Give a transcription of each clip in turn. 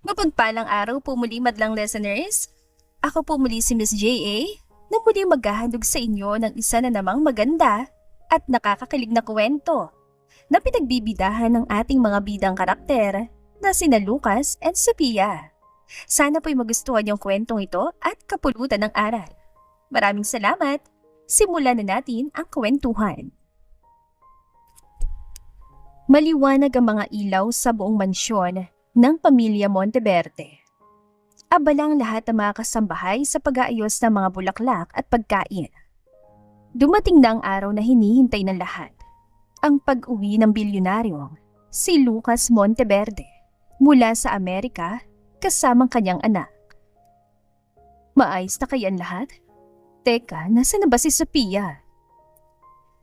Mapagpalang araw po muli madlang listeners. Ako po muli si Miss J.A. na muli maghahandog sa inyo ng isa na namang maganda at nakakakilig na kwento na pinagbibidahan ng ating mga bidang karakter na sina Lucas and Sophia. Sana po'y magustuhan yung kwentong ito at kapulutan ng aral. Maraming salamat. Simulan na natin ang kwentuhan. Maliwanag ang mga ilaw sa buong mansyon ng pamilya Monteverde. Abala ang lahat ng mga kasambahay sa pag-aayos ng mga bulaklak at pagkain. Dumating na ang araw na hinihintay ng lahat. Ang pag-uwi ng bilyonaryong si Lucas Monteverde mula sa Amerika kasamang kanyang anak. Maayos na kaya ang lahat? Teka, nasa na ba si Sophia?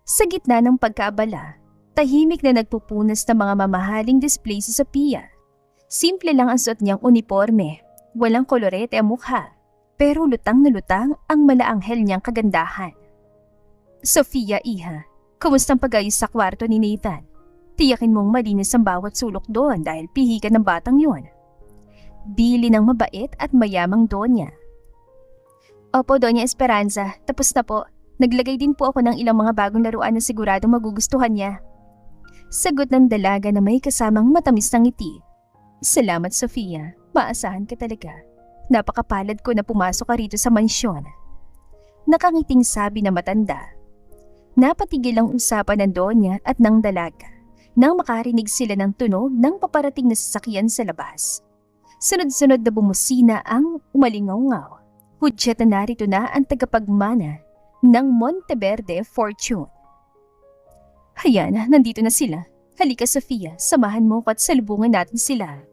Sa gitna ng pagkaabala, tahimik na nagpupunas ng mga mamahaling display si Sophia. Simple lang ang suot niyang uniforme, walang kolorete ang mukha, pero lutang na lutang ang malaanghel niyang kagandahan. Sophia, iha, kumusta ang pag-ayos sa kwarto ni Nathan? Tiyakin mong malinis ang bawat sulok doon dahil pihikan ng batang yon. Bili ng mabait at mayamang donya. Opo, Doña Esperanza, tapos na po. Naglagay din po ako ng ilang mga bagong laruan na siguradong magugustuhan niya. Sagot ng dalaga na may kasamang matamis na ngiti. Salamat, Sophia. Maasahan ka talaga. Napakapalad ko na pumasok ka rito sa mansyon. Nakangiting sabi na matanda. Napatigil ang usapan ng Donya at ng dalaga nang makarinig sila ng tunog ng paparating na sasakyan sa labas. Sunod-sunod na bumusina ang umalingaw-ngaw. Hudyat na narito na ang tagapagmana ng Monteverde Fortune. Hayan, nandito na sila. Halika, Sophia, samahan mo ko at salubungan natin sila.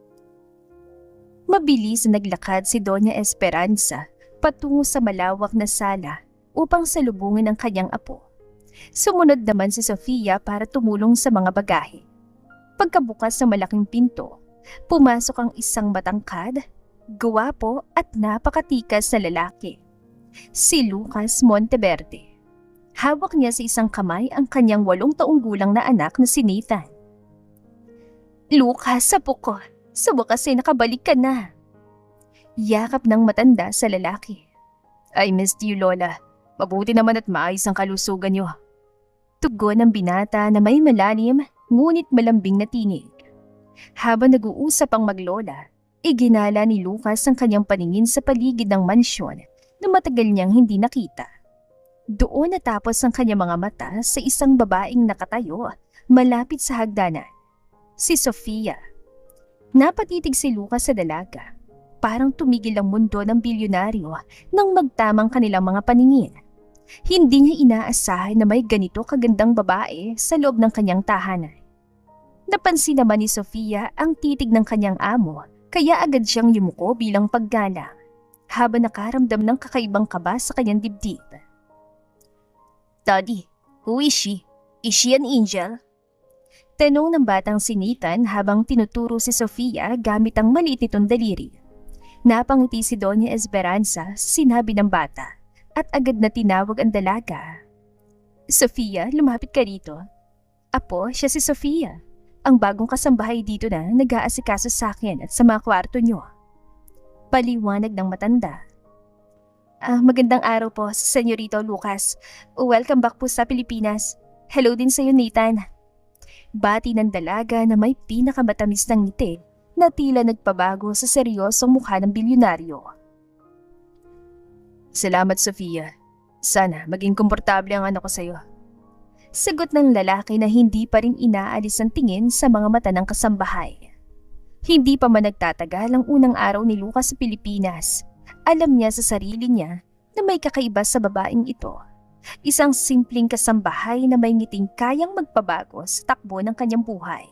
Mabilis na naglakad si Doña Esperanza patungo sa malawak na sala upang salubungin ang kanyang apo. Sumunod naman si Sophia para tumulong sa mga bagahe. Pagkabukas ng malaking pinto, pumasok ang isang matangkad, gwapo at napakatikas na lalaki. Si Lucas Monteverde. Hawak niya sa isang kamay ang kanyang 8 taong gulang na anak na si Nathan. Lucas, apo ko, sa wakas ay nakabalik ka na. Yakap ng matanda sa lalaki. I missed you, Lola. Mabuti naman at maayos ang kalusugan niyo. Tugon ng binata na may malalim ngunit malambing na tingin. Habang nag-uusap ang maglola, iginala ni Lucas ang kanyang paningin sa paligid ng mansyon na matagal niyang hindi nakita. Doon natapos ang kanyang mga mata sa isang babaeng nakatayo malapit sa hagdanan. Si Sophia. Napatitig si Lucas sa dalaga. Parang tumigil ang mundo ng bilyonaryo nang magtamang kanilang mga paningin. Hindi niya inaasahan na may ganito kagandang babae sa loob ng kanyang tahanan. Napansin naman ni Sophia ang titig ng kanyang amo kaya agad siyang yumuko bilang paggalang habang nakaramdam ng kakaibang kaba sa kanyang dibdib. Daddy, who is she? Is she an angel? Tanong ng batang si Nathan habang tinuturo si Sophia gamit ang maliit nitong daliri. Napangiti si Doña Esperanza, sinabi ng bata, at agad na tinawag ang dalaga. Sophia, lumapit ka rito. Apo, siya si Sophia, ang bagong kasambahay dito na nag-aasikaso sa akin at sa mga kwarto niyo. Paliwanag ng matanda. Magandang araw po, Senyorito Lucas. Welcome back po sa Pilipinas. Hello din sa iyo, Nathan. Bati ng dalaga na may pinakamatamis ng ngiti na tila nagpabago sa seryosong mukha ng bilyonaryo. Salamat, Sophia. Sana maging komportable ang anak ko sa iyo. Sagot ng lalaki na hindi pa rin inaalis ang tingin sa mga mata ng kasambahay. Hindi pa man nagtatagal ang unang araw ni Lucas sa Pilipinas. Alam niya sa sarili niya na may kakaiba sa babaeng ito. Isang simpleng kasambahay na may ngiting kayang magpabago sa takbo ng kanyang buhay.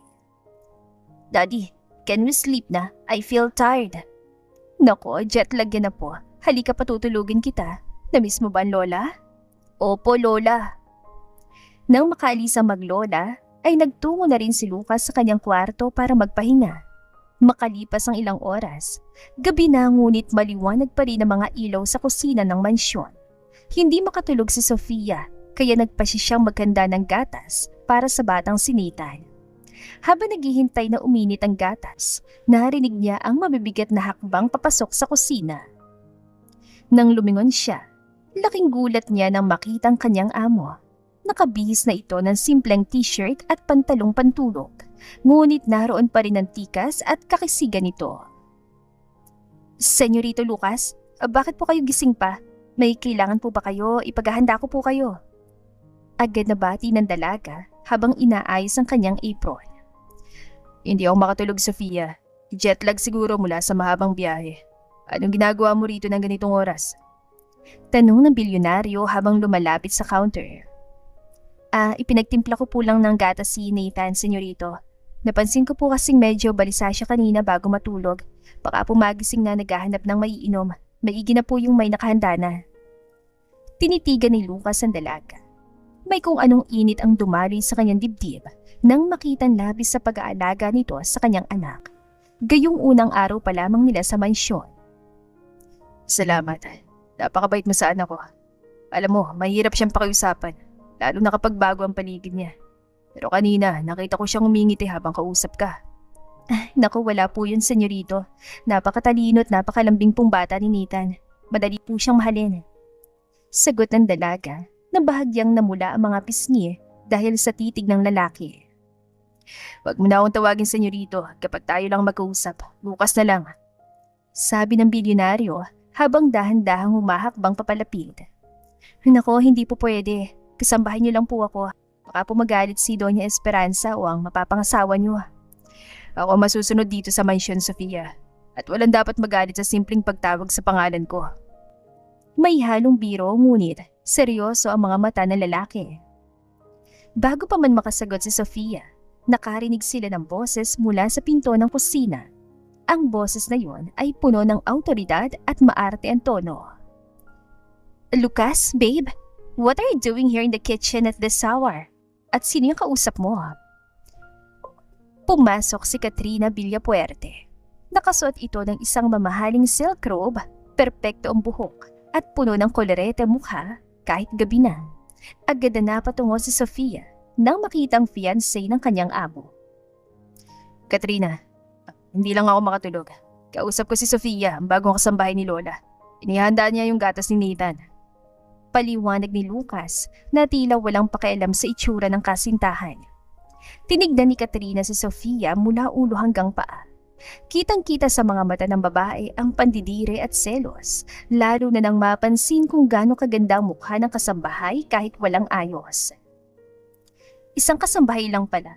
Daddy, can we sleep na? I feel tired. Nako, jet lag yan na po. Halika patutulugin kita. Namiss mo ba ang lola? Opo, Lola. Nang makaalis ang maglola, ay nagtungo na rin si Lucas sa kanyang kwarto para magpahinga. Makalipas ang ilang oras, gabi na ngunit maliwanag pa rin ang mga ilaw sa kusina ng mansyon. Hindi makatulog si Sophia kaya nagpasya siyang maghanda ng gatas para sa batang si Nathan. Habang naghihintay na uminit ang gatas, narinig niya ang mabibigat na hakbang papasok sa kusina. Nang lumingon siya, laking gulat niya nang makitang kanyang amo. Nakabihis na ito ng simpleng t-shirt at pantalong pantulog, ngunit naroon pa rin ang tikas at kakisigan nito. Senyorito Lucas, bakit po kayo gising pa? May kailangan po ba kayo? Ipaghahanda ko po kayo. Agad na bati ng dalaga habang inaayos ang kanyang apron. Hindi ako makatulog, Sofia. Jetlag siguro mula sa mahabang biyahe. Anong ginagawa mo rito ng ganitong oras? Tanong ng bilyonaryo habang lumalapit sa counter. Ipinagtimpla ko po lang ng gatas si Nathan, senyorito. Napansin ko po kasing medyo balisa siya kanina bago matulog. Baka po magising na naghahanap ng maiinom. Maigi na po yung may nakahanda na. Tinitigan ni Lucas ang dalaga. May kung anong init ang dumaloy sa kanyang dibdib nang makitang labis sa pag-aalaga nito sa kanyang anak. Gayong unang araw pa lamang nila sa mansyon. Salamat. Napakabait mo sa anak ko. Alam mo, mahirap siyang pakiusapan. Lalo na kapag bago ang paligid niya. Pero kanina, nakita ko siyang umingiti habang kausap ka. Naku, wala po yun, senyorito. Napakatalino at napakalambing pong bata ni Nathan. Madali po siyang mahalin. Sagot ng dalaga na bahagyang namula ang mga pisngi dahil sa titig ng lalaki. Wag mo na akong tawagin, senyorito, kapag tayo lang mag-uusap. Bukas na lang. Sabi ng bilyonaryo habang dahan-dahang humahakbang papalapit. Nako, hindi po pwede. Kasambahin niyo lang po ako. Baka po magalit si Doña Esperanza o ang mapapangasawa niyo. Ako masusunod dito sa mansyon, Sofia. At walang dapat magalit sa simpleng pagtawag sa pangalan ko. May halong biro ngunit seryoso ang mga mata ng lalaki. Bago pa man makasagot si Sofia, nakarinig sila ng boses mula sa pinto ng kusina. Ang boses na yon ay puno ng awtoridad at maarte ang tono. Lucas, babe? What are you doing here in the kitchen at this hour? At sino yung kausap mo? Pumasok si Katrina Villapuerte. Nakasuot ito ng isang mamahaling silk robe, perpekto ang buhok at puno ng kolorete mukha kahit gabi na. Agad na napatungo si Sofia nang makitang fiancé ng kanyang amo. Katrina, hindi lang ako makatulog. Kausap ko si Sofia, ang bagong kasambahay ni Lola. Inihanda niya yung gatas ni Nathan. Paliwanag ni Lucas na tila walang pakialam sa itsura ng kasintahan. Tinignan ni Katrina si Sofia mula ulo hanggang paa. Kitang-kita sa mga mata ng babae ang pandidire at selos, lalo na nang mapansin kung gaano kaganda ang mukha ng kasambahay kahit walang ayos. Isang kasambahay lang pala.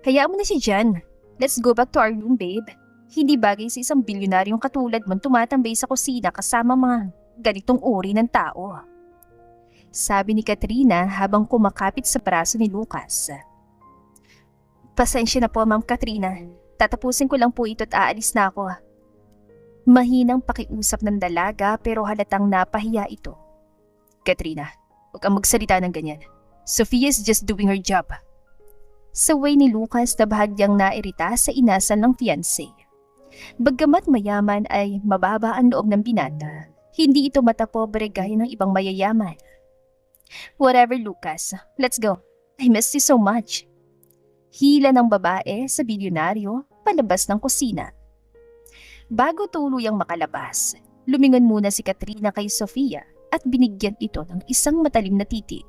Hayaan mo na si Jan. Let's go back to our room, babe. Hindi bagay sa isang bilyonaryong katulad mong tumatambay sa kusina kasama mga ganitong uri ng tao. Sabi ni Katrina habang kumakapit sa braso ni Lucas. Pasensya na po, Ma'am Katrina. Tatapusin ko lang po ito at aalis na ako. Mahinang pakiusap ng dalaga pero halatang napahiya ito. Katrina, huwag kang magsalita ng ganyan. Sofia is just doing her job. Sa way ni Lucas na bahagyang nairita sa inasal ng fiancé. Bagamat mayaman ay mababa ang loob ng binata, hindi ito matapobre gaya ng ibang mayayaman. Whatever, Lucas. Let's go. I miss you so much. Hila ng babae sa bilyonaryo palabas ng kusina. Bago tuluyang makalabas, lumingon muna si Katrina kay Sofia at binigyan ito ng isang matalim na titig.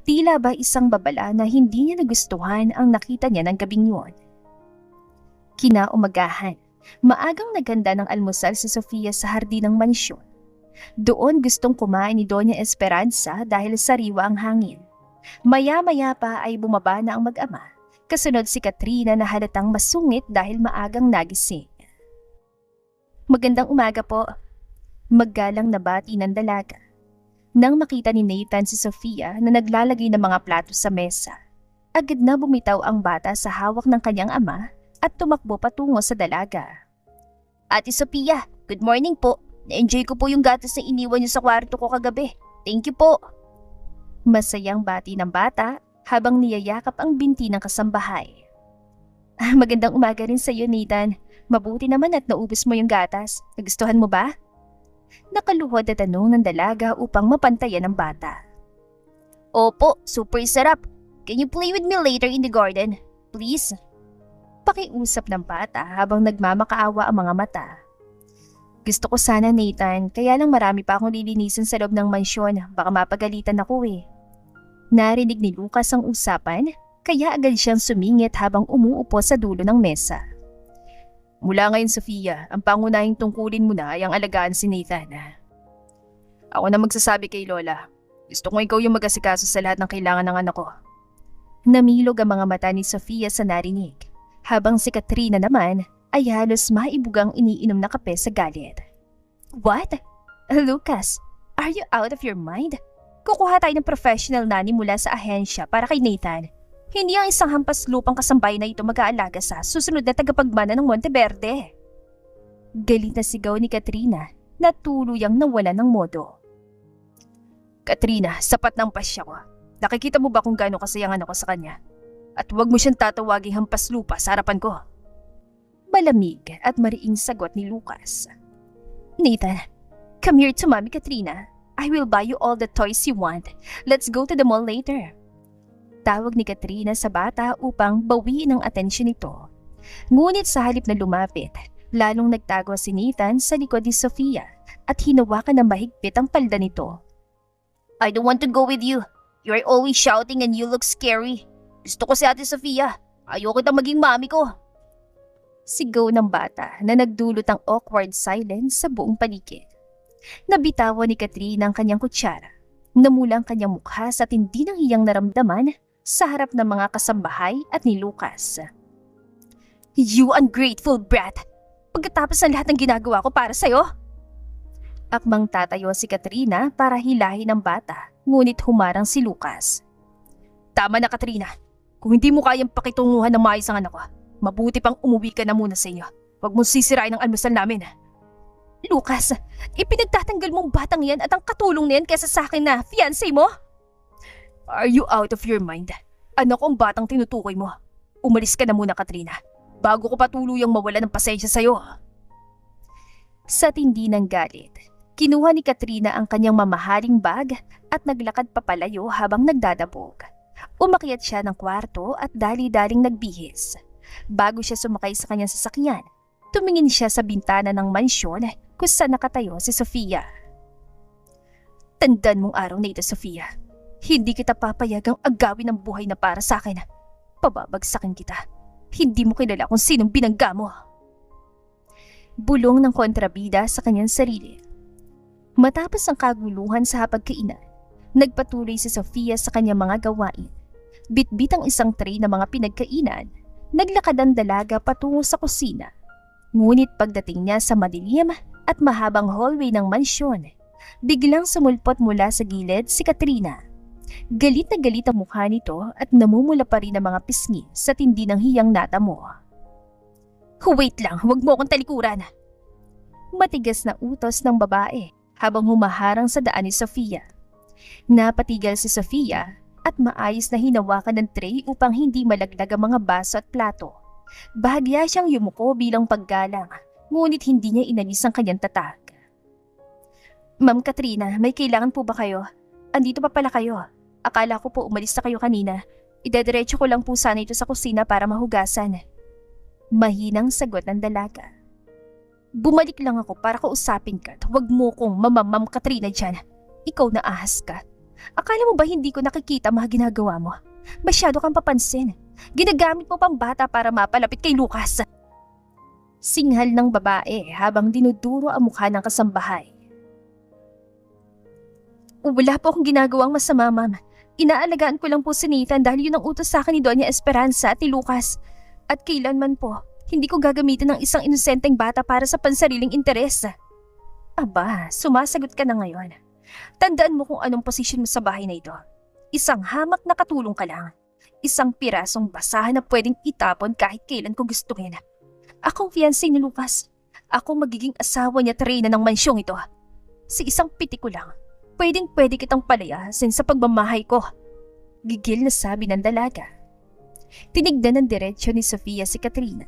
Tila ba isang babala na hindi niya nagustuhan ang nakita niya ng gabing yun. Kinaumagahan, maagang naghanda ng almusal si Sofia sa hardin ng mansyon. Doon gustong kumain ni Doña Esperanza dahil sariwa ang hangin. Maya-maya pa ay bumaba na ang mag-ama. Kasunod si Katrina na halatang masungit dahil maagang nagising. Magandang umaga po. Maggalang na bati ng dalaga. Nang makita ni Nathan si Sofia na naglalagay ng mga plato sa mesa, agad na bumitaw ang bata sa hawak ng kanyang ama at tumakbo patungo sa dalaga. Ate Sofia, good morning po. Na-enjoy ko po yung gatas na iniwan niyo sa kwarto ko kagabi. Thank you po. Masayang bati ng bata habang niyayakap ang binti ng kasambahay. Magandang umaga rin sa iyo, Nathan. Mabuti naman at naubos mo yung gatas. Nagustuhan mo ba? Nakaluhod na tanong ng dalaga upang mapantayan ng bata. Opo, super sarap. Can you play with me later in the garden? Please? pakiusap ng bata habang nagmamakaawa ang mga mata. Gusto ko sana, Nathan, kaya lang marami pa akong lilinisin sa loob ng mansyon, baka mapagalitan ako eh. Narinig ni Lucas ang usapan, kaya agad siyang sumingit habang umuupo sa dulo ng mesa. Mula ngayon, Sofia, ang pangunahing tungkulin mo na ay ang alagaan si Nathan. Ako na magsasabi kay Lola. Gusto kong ikaw yung mag-asikaso sa lahat ng kailangan ng anak ko. Namilog ang mga mata ni Sofia sa narinig, habang si Katrina naman ay halos maibugang iniinom na kape sa galit. What? Lucas, are you out of your mind? Kukuha tayo ng professional nanny mula sa ahensya para kay Nathan. Hindi ang isang hampas lupang kasambay na ito mag-aalaga sa susunod na tagapagmana ng Monteverde. Galit na sigaw ni Katrina na tuluyang nawala ng modo. Katrina, sapat ng pasya ko. Nakikita mo ba kung gaano kasayangan ako sa kanya? At huwag mo siyang tatawaging hampas lupa sa harapan ko. Malamig at mariing sagot ni Lucas. Nathan, come here to Mommy Katrina. I will buy you all the toys you want. Let's go to the mall later. Tawag ni Katrina sa bata upang bawiin ang atensyon nito. Ngunit sa halip na lumapit, lalong nagtago si Nathan sa likod ni Sofia at hinawakan ng mahigpit ang palda nito. I don't want to go with you. You are always shouting and you look scary. Gusto ko si Ate Sofia. Ayoko kitang maging mami ko. Sigaw ng bata na nagdulot ng awkward silence sa buong paligid. Nabitawan ni Katrina ang kanyang kutsara. Namula ang kanyang mukha sa tindi ng hiyang naramdaman sa harap ng mga kasambahay at ni Lucas. You ungrateful brat! Pagkatapos ng lahat ng ginagawa ko para sa'yo? Akmang tatayo si Katrina para hilahin ang bata, ngunit humarang si Lucas. Tama na, Katrina. Kung hindi mo kayang pakitunguhan ng maayos ang anak ko, mabuti pang umuwi ka na muna sa inyo. Huwag mong sisirain ang almusal namin. Lucas, ipinagtatanggal mong batang yan at ang katulong na yan kesa sa akin na fiancé mo? Are you out of your mind? Ano kong batang tinutukoy mo? Umalis ka na muna, Katrina, bago ko pa tuluyang mawala ng pasensya sa'yo. Sa tindi ng galit, kinuha ni Katrina ang kanyang mamahaling bag at naglakad papalayo habang nagdadabog. Umakyat siya ng kwarto at dali-daling nagbihis. Bago siya sumakay sa kanyang sasakyan, tumingin siya sa bintana ng mansyon kung saan nakatayo si Sofia. Tandaan mong araw na ito, Sofia. Hindi kita papayagang agawin ang buhay na para sa akin. Pababagsakin kita. Hindi mo kilala kung sinong binangga mo. Bulong ng kontrabida sa kanyang sarili. Matapos ang kaguluhan sa hapagkainan, nagpatuloy si Sofia sa kanyang mga gawain. Bitbit ang isang tray ng mga pinagkainan, naglakad ang dalaga patungo sa kusina. Ngunit pagdating niya sa madilim at mahabang hallway ng mansyon, biglang sumulpot mula sa gilid si Katrina. Galit na galit ang mukha nito at namumula pa rin ang mga pisngi sa tindi ng hiyang natamo. Wait lang, huwag mo akong talikuran. Matigas na utos ng babae habang humaharang sa daan ni Sofia. Napatigal si Sofia at maayos na hinawakan ng tray upang hindi malaglag ang mga baso at plato. Bahagya siyang yumuko bilang paggalang, ngunit hindi niya inalis ang kanyang tatag. Ma'am Katrina, may kailangan po ba kayo? Andito pa pala kayo. Akala ko po umalis na kayo kanina. Idediretso ko lang po sana ito sa kusina para mahugasan. Mahinang sagot ng dalaga. Bumalik lang ako para kausapin ka at huwag mo kong mamamam Katrina dyan. Ikaw na ahas ka. Akala mo ba hindi ko nakikita mga ginagawa mo? Masyado kang papansin. Ginagamit mo pang bata para mapalapit kay Lucas. Singhal ng babae habang dinuduro ang mukha ng kasambahay. Wala po akong ginagawang masama, ma'am. Inaalagaan ko lang po si Nathan dahil yun ang utos sa akin ni Doña Esperanza at ni Lucas. At kailanman po, hindi ko gagamitin ng isang inosenteng bata para sa pansariling interes. Aba, sumasagot ka na ngayon. Tandaan mo kung anong posisyon mo sa bahay na ito. Isang hamak na katulong ka lang. Isang pirasong basahan na pwedeng itapon kahit kailan ko gustuhin. Akong fiancé ni Lucas. Ako magiging asawa niya at reyna ng mansyong ito. Si isang piti ko lang. Pwedeng-pwede kitang palayasin sa pagmamahay ko. Gigil na sabi ng dalaga. Tinignan ng diretsyo ni Sofia si Katrina.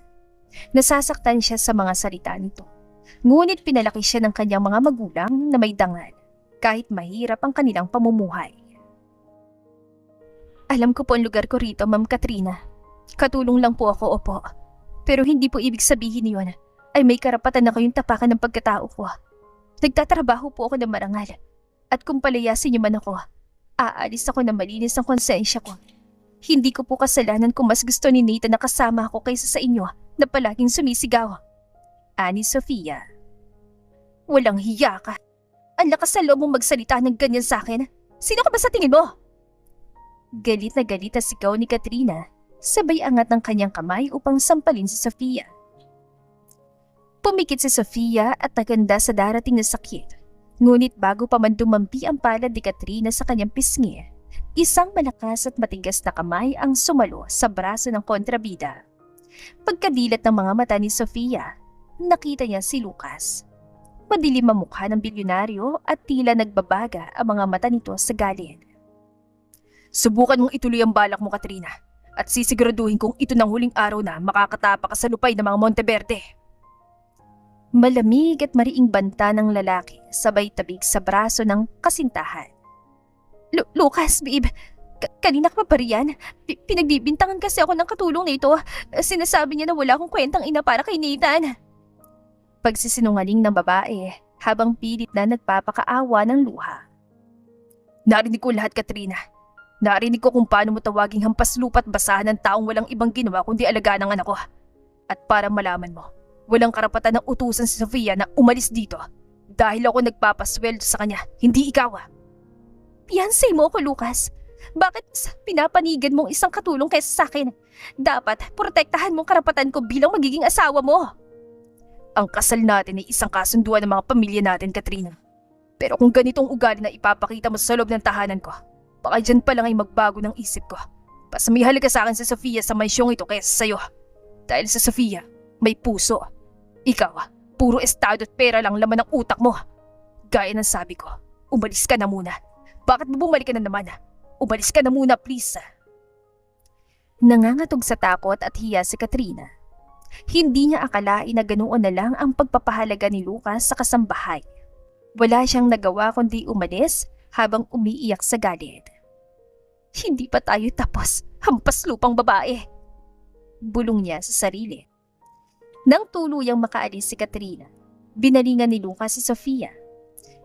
Nasasaktan siya sa mga salita nito. Ngunit pinalaki siya ng kanyang mga magulang na may dangal, kahit mahirap ang kanilang pamumuhay. Alam ko po ang lugar ko rito, Ma'am Katrina. Katulong lang po ako, opo. Pero hindi po ibig sabihin niyon ay may karapatan na kayong tapakan ng pagkatao ko. Nagtatrabaho po ako ng marangal. At kung palayasin niyo man ako, aalis ako na malinis ang konsensya ko. Hindi ko po kasalanan kung mas gusto ni Nathan na kasama ako kaysa sa inyo na palaging sumisigaw. Ani Sofia. Walang hiya ka. Ang lakas sa loob mong magsalita ng ganyan sa akin. Sino ka ba sa tingin mo? Galit na sigaw ni Katrina. Sabay angat ng kanyang kamay upang sampalin si Sofia. Pumikit si Sofia at naganda sa darating na sakit. Ngunit bago pa man dumampi ang palad ni Katrina sa kanyang pisngi, isang malakas at matigas na kamay ang sumalo sa braso ng kontrabida. Pagkadilat ng mga mata ni Sofia, nakita niya si Lucas. Madilim ang mukha ng bilyonaryo at tila nagbabaga ang mga mata nito sa galit. Subukan mong ituloy ang balak mo, Katrina, at sisiguraduhin kong ito ng huling araw na makakatapa ka sa lupay ng mga Monteverde. Malamig at mariing banta ng lalaki sabay tabig sa braso ng kasintahan. Lucas, babe, kanina ka pa riyan? Pinagbibintangan kasi ako ng katulong nito. Sinasabi niya na wala akong kwentang ina para kay Nathan. Pagsisinungaling ng babae habang pilit na nagpapakaawa ng luha. Narinig ko lahat, Katrina. Narinig ko kung paano mo tawaging hampas lupa't basahan ng taong walang ibang ginawa kundi alagaan ng anak ko. At para malaman mo, walang karapatan ng utusan si Sofia na umalis dito dahil ako nagpapasweldo sa kanya, hindi ikaw. Fiancé mo ako, Lucas. Bakit pinapanigan mong isang katulong kaysa sa akin? Dapat protektahan mong karapatan ko bilang magiging asawa mo. Ang kasal natin ay isang kasunduan ng mga pamilya natin, Katrina. Pero kung ganitong ugali na ipapakita mo sa loob ng tahanan ko, baka dyan pa lang ay magbago ng isip ko. Pasamihal ka sa akin sa Sofia sa mansyong ito kaysa sa'yo. Dahil sa Sofia, may puso. Ikaw, puro estado at pera lang laman ng utak mo. Gaya ng sabi ko, umalis ka na muna. Bakit mo bumalik ka na naman? Umalis ka na muna, please. Nangangatog sa takot at hiya si Katrina. Hindi niya akalain na ganoon na lang ang pagpapahalaga ni Lucas sa kasambahay. Wala siyang nagawa kundi umalis habang umiiyak sa galit. Hindi pa tayo tapos, hampas lupang babae. Bulong niya sa sarili. Nang tuluyang makaalis si Katrina, binalingan ni Lucas si Sofia.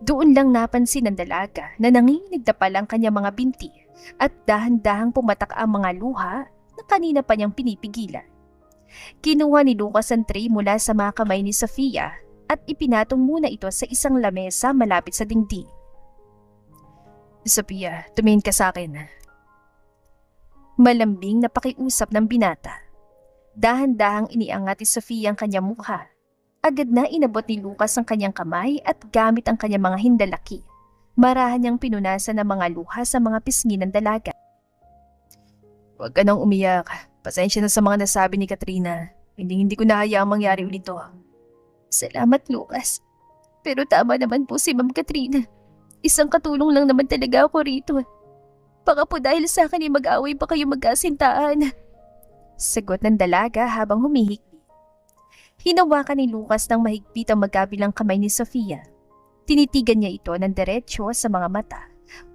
Doon lang napansin ng dalaga na nanginginig na palang kanyang mga binti at dahan-dahang pumatak ang mga luha na kanina pa niyang pinipigilan. Kinuha ni Lucas ang tray mula sa mga kamay ni Sofia at ipinatong muna ito sa isang lamesa malapit sa dingding. Sofia, tumingin ka sa akin. Malambing na pakiusap ng binata. Dahan-dahang iniangat ni Sofia ang kanyang mukha. Agad na inabot ni Lucas ang kanyang kamay at gamit ang kanyang mga hindalaki. Marahan niyang pinunasan ng mga luha sa mga pisngi ng dalaga. Huwag ka nang umiyak. Pasensya na sa mga nasabi ni Katrina. Hindi ko nahayaang mangyari ulit ito. Salamat, Lucas. Pero tama naman po si Ma'am Katrina. Isang katulong lang naman talaga ako rito. Baka po dahil sa akin ay mag-away pa kayo magkasintaan. Sagot ng dalaga habang humihikbi. Hinawakan ni Lucas ng mahigpit ang magkabilang kamay ni Sofia. Tinitigan niya ito ng diretsyo sa mga mata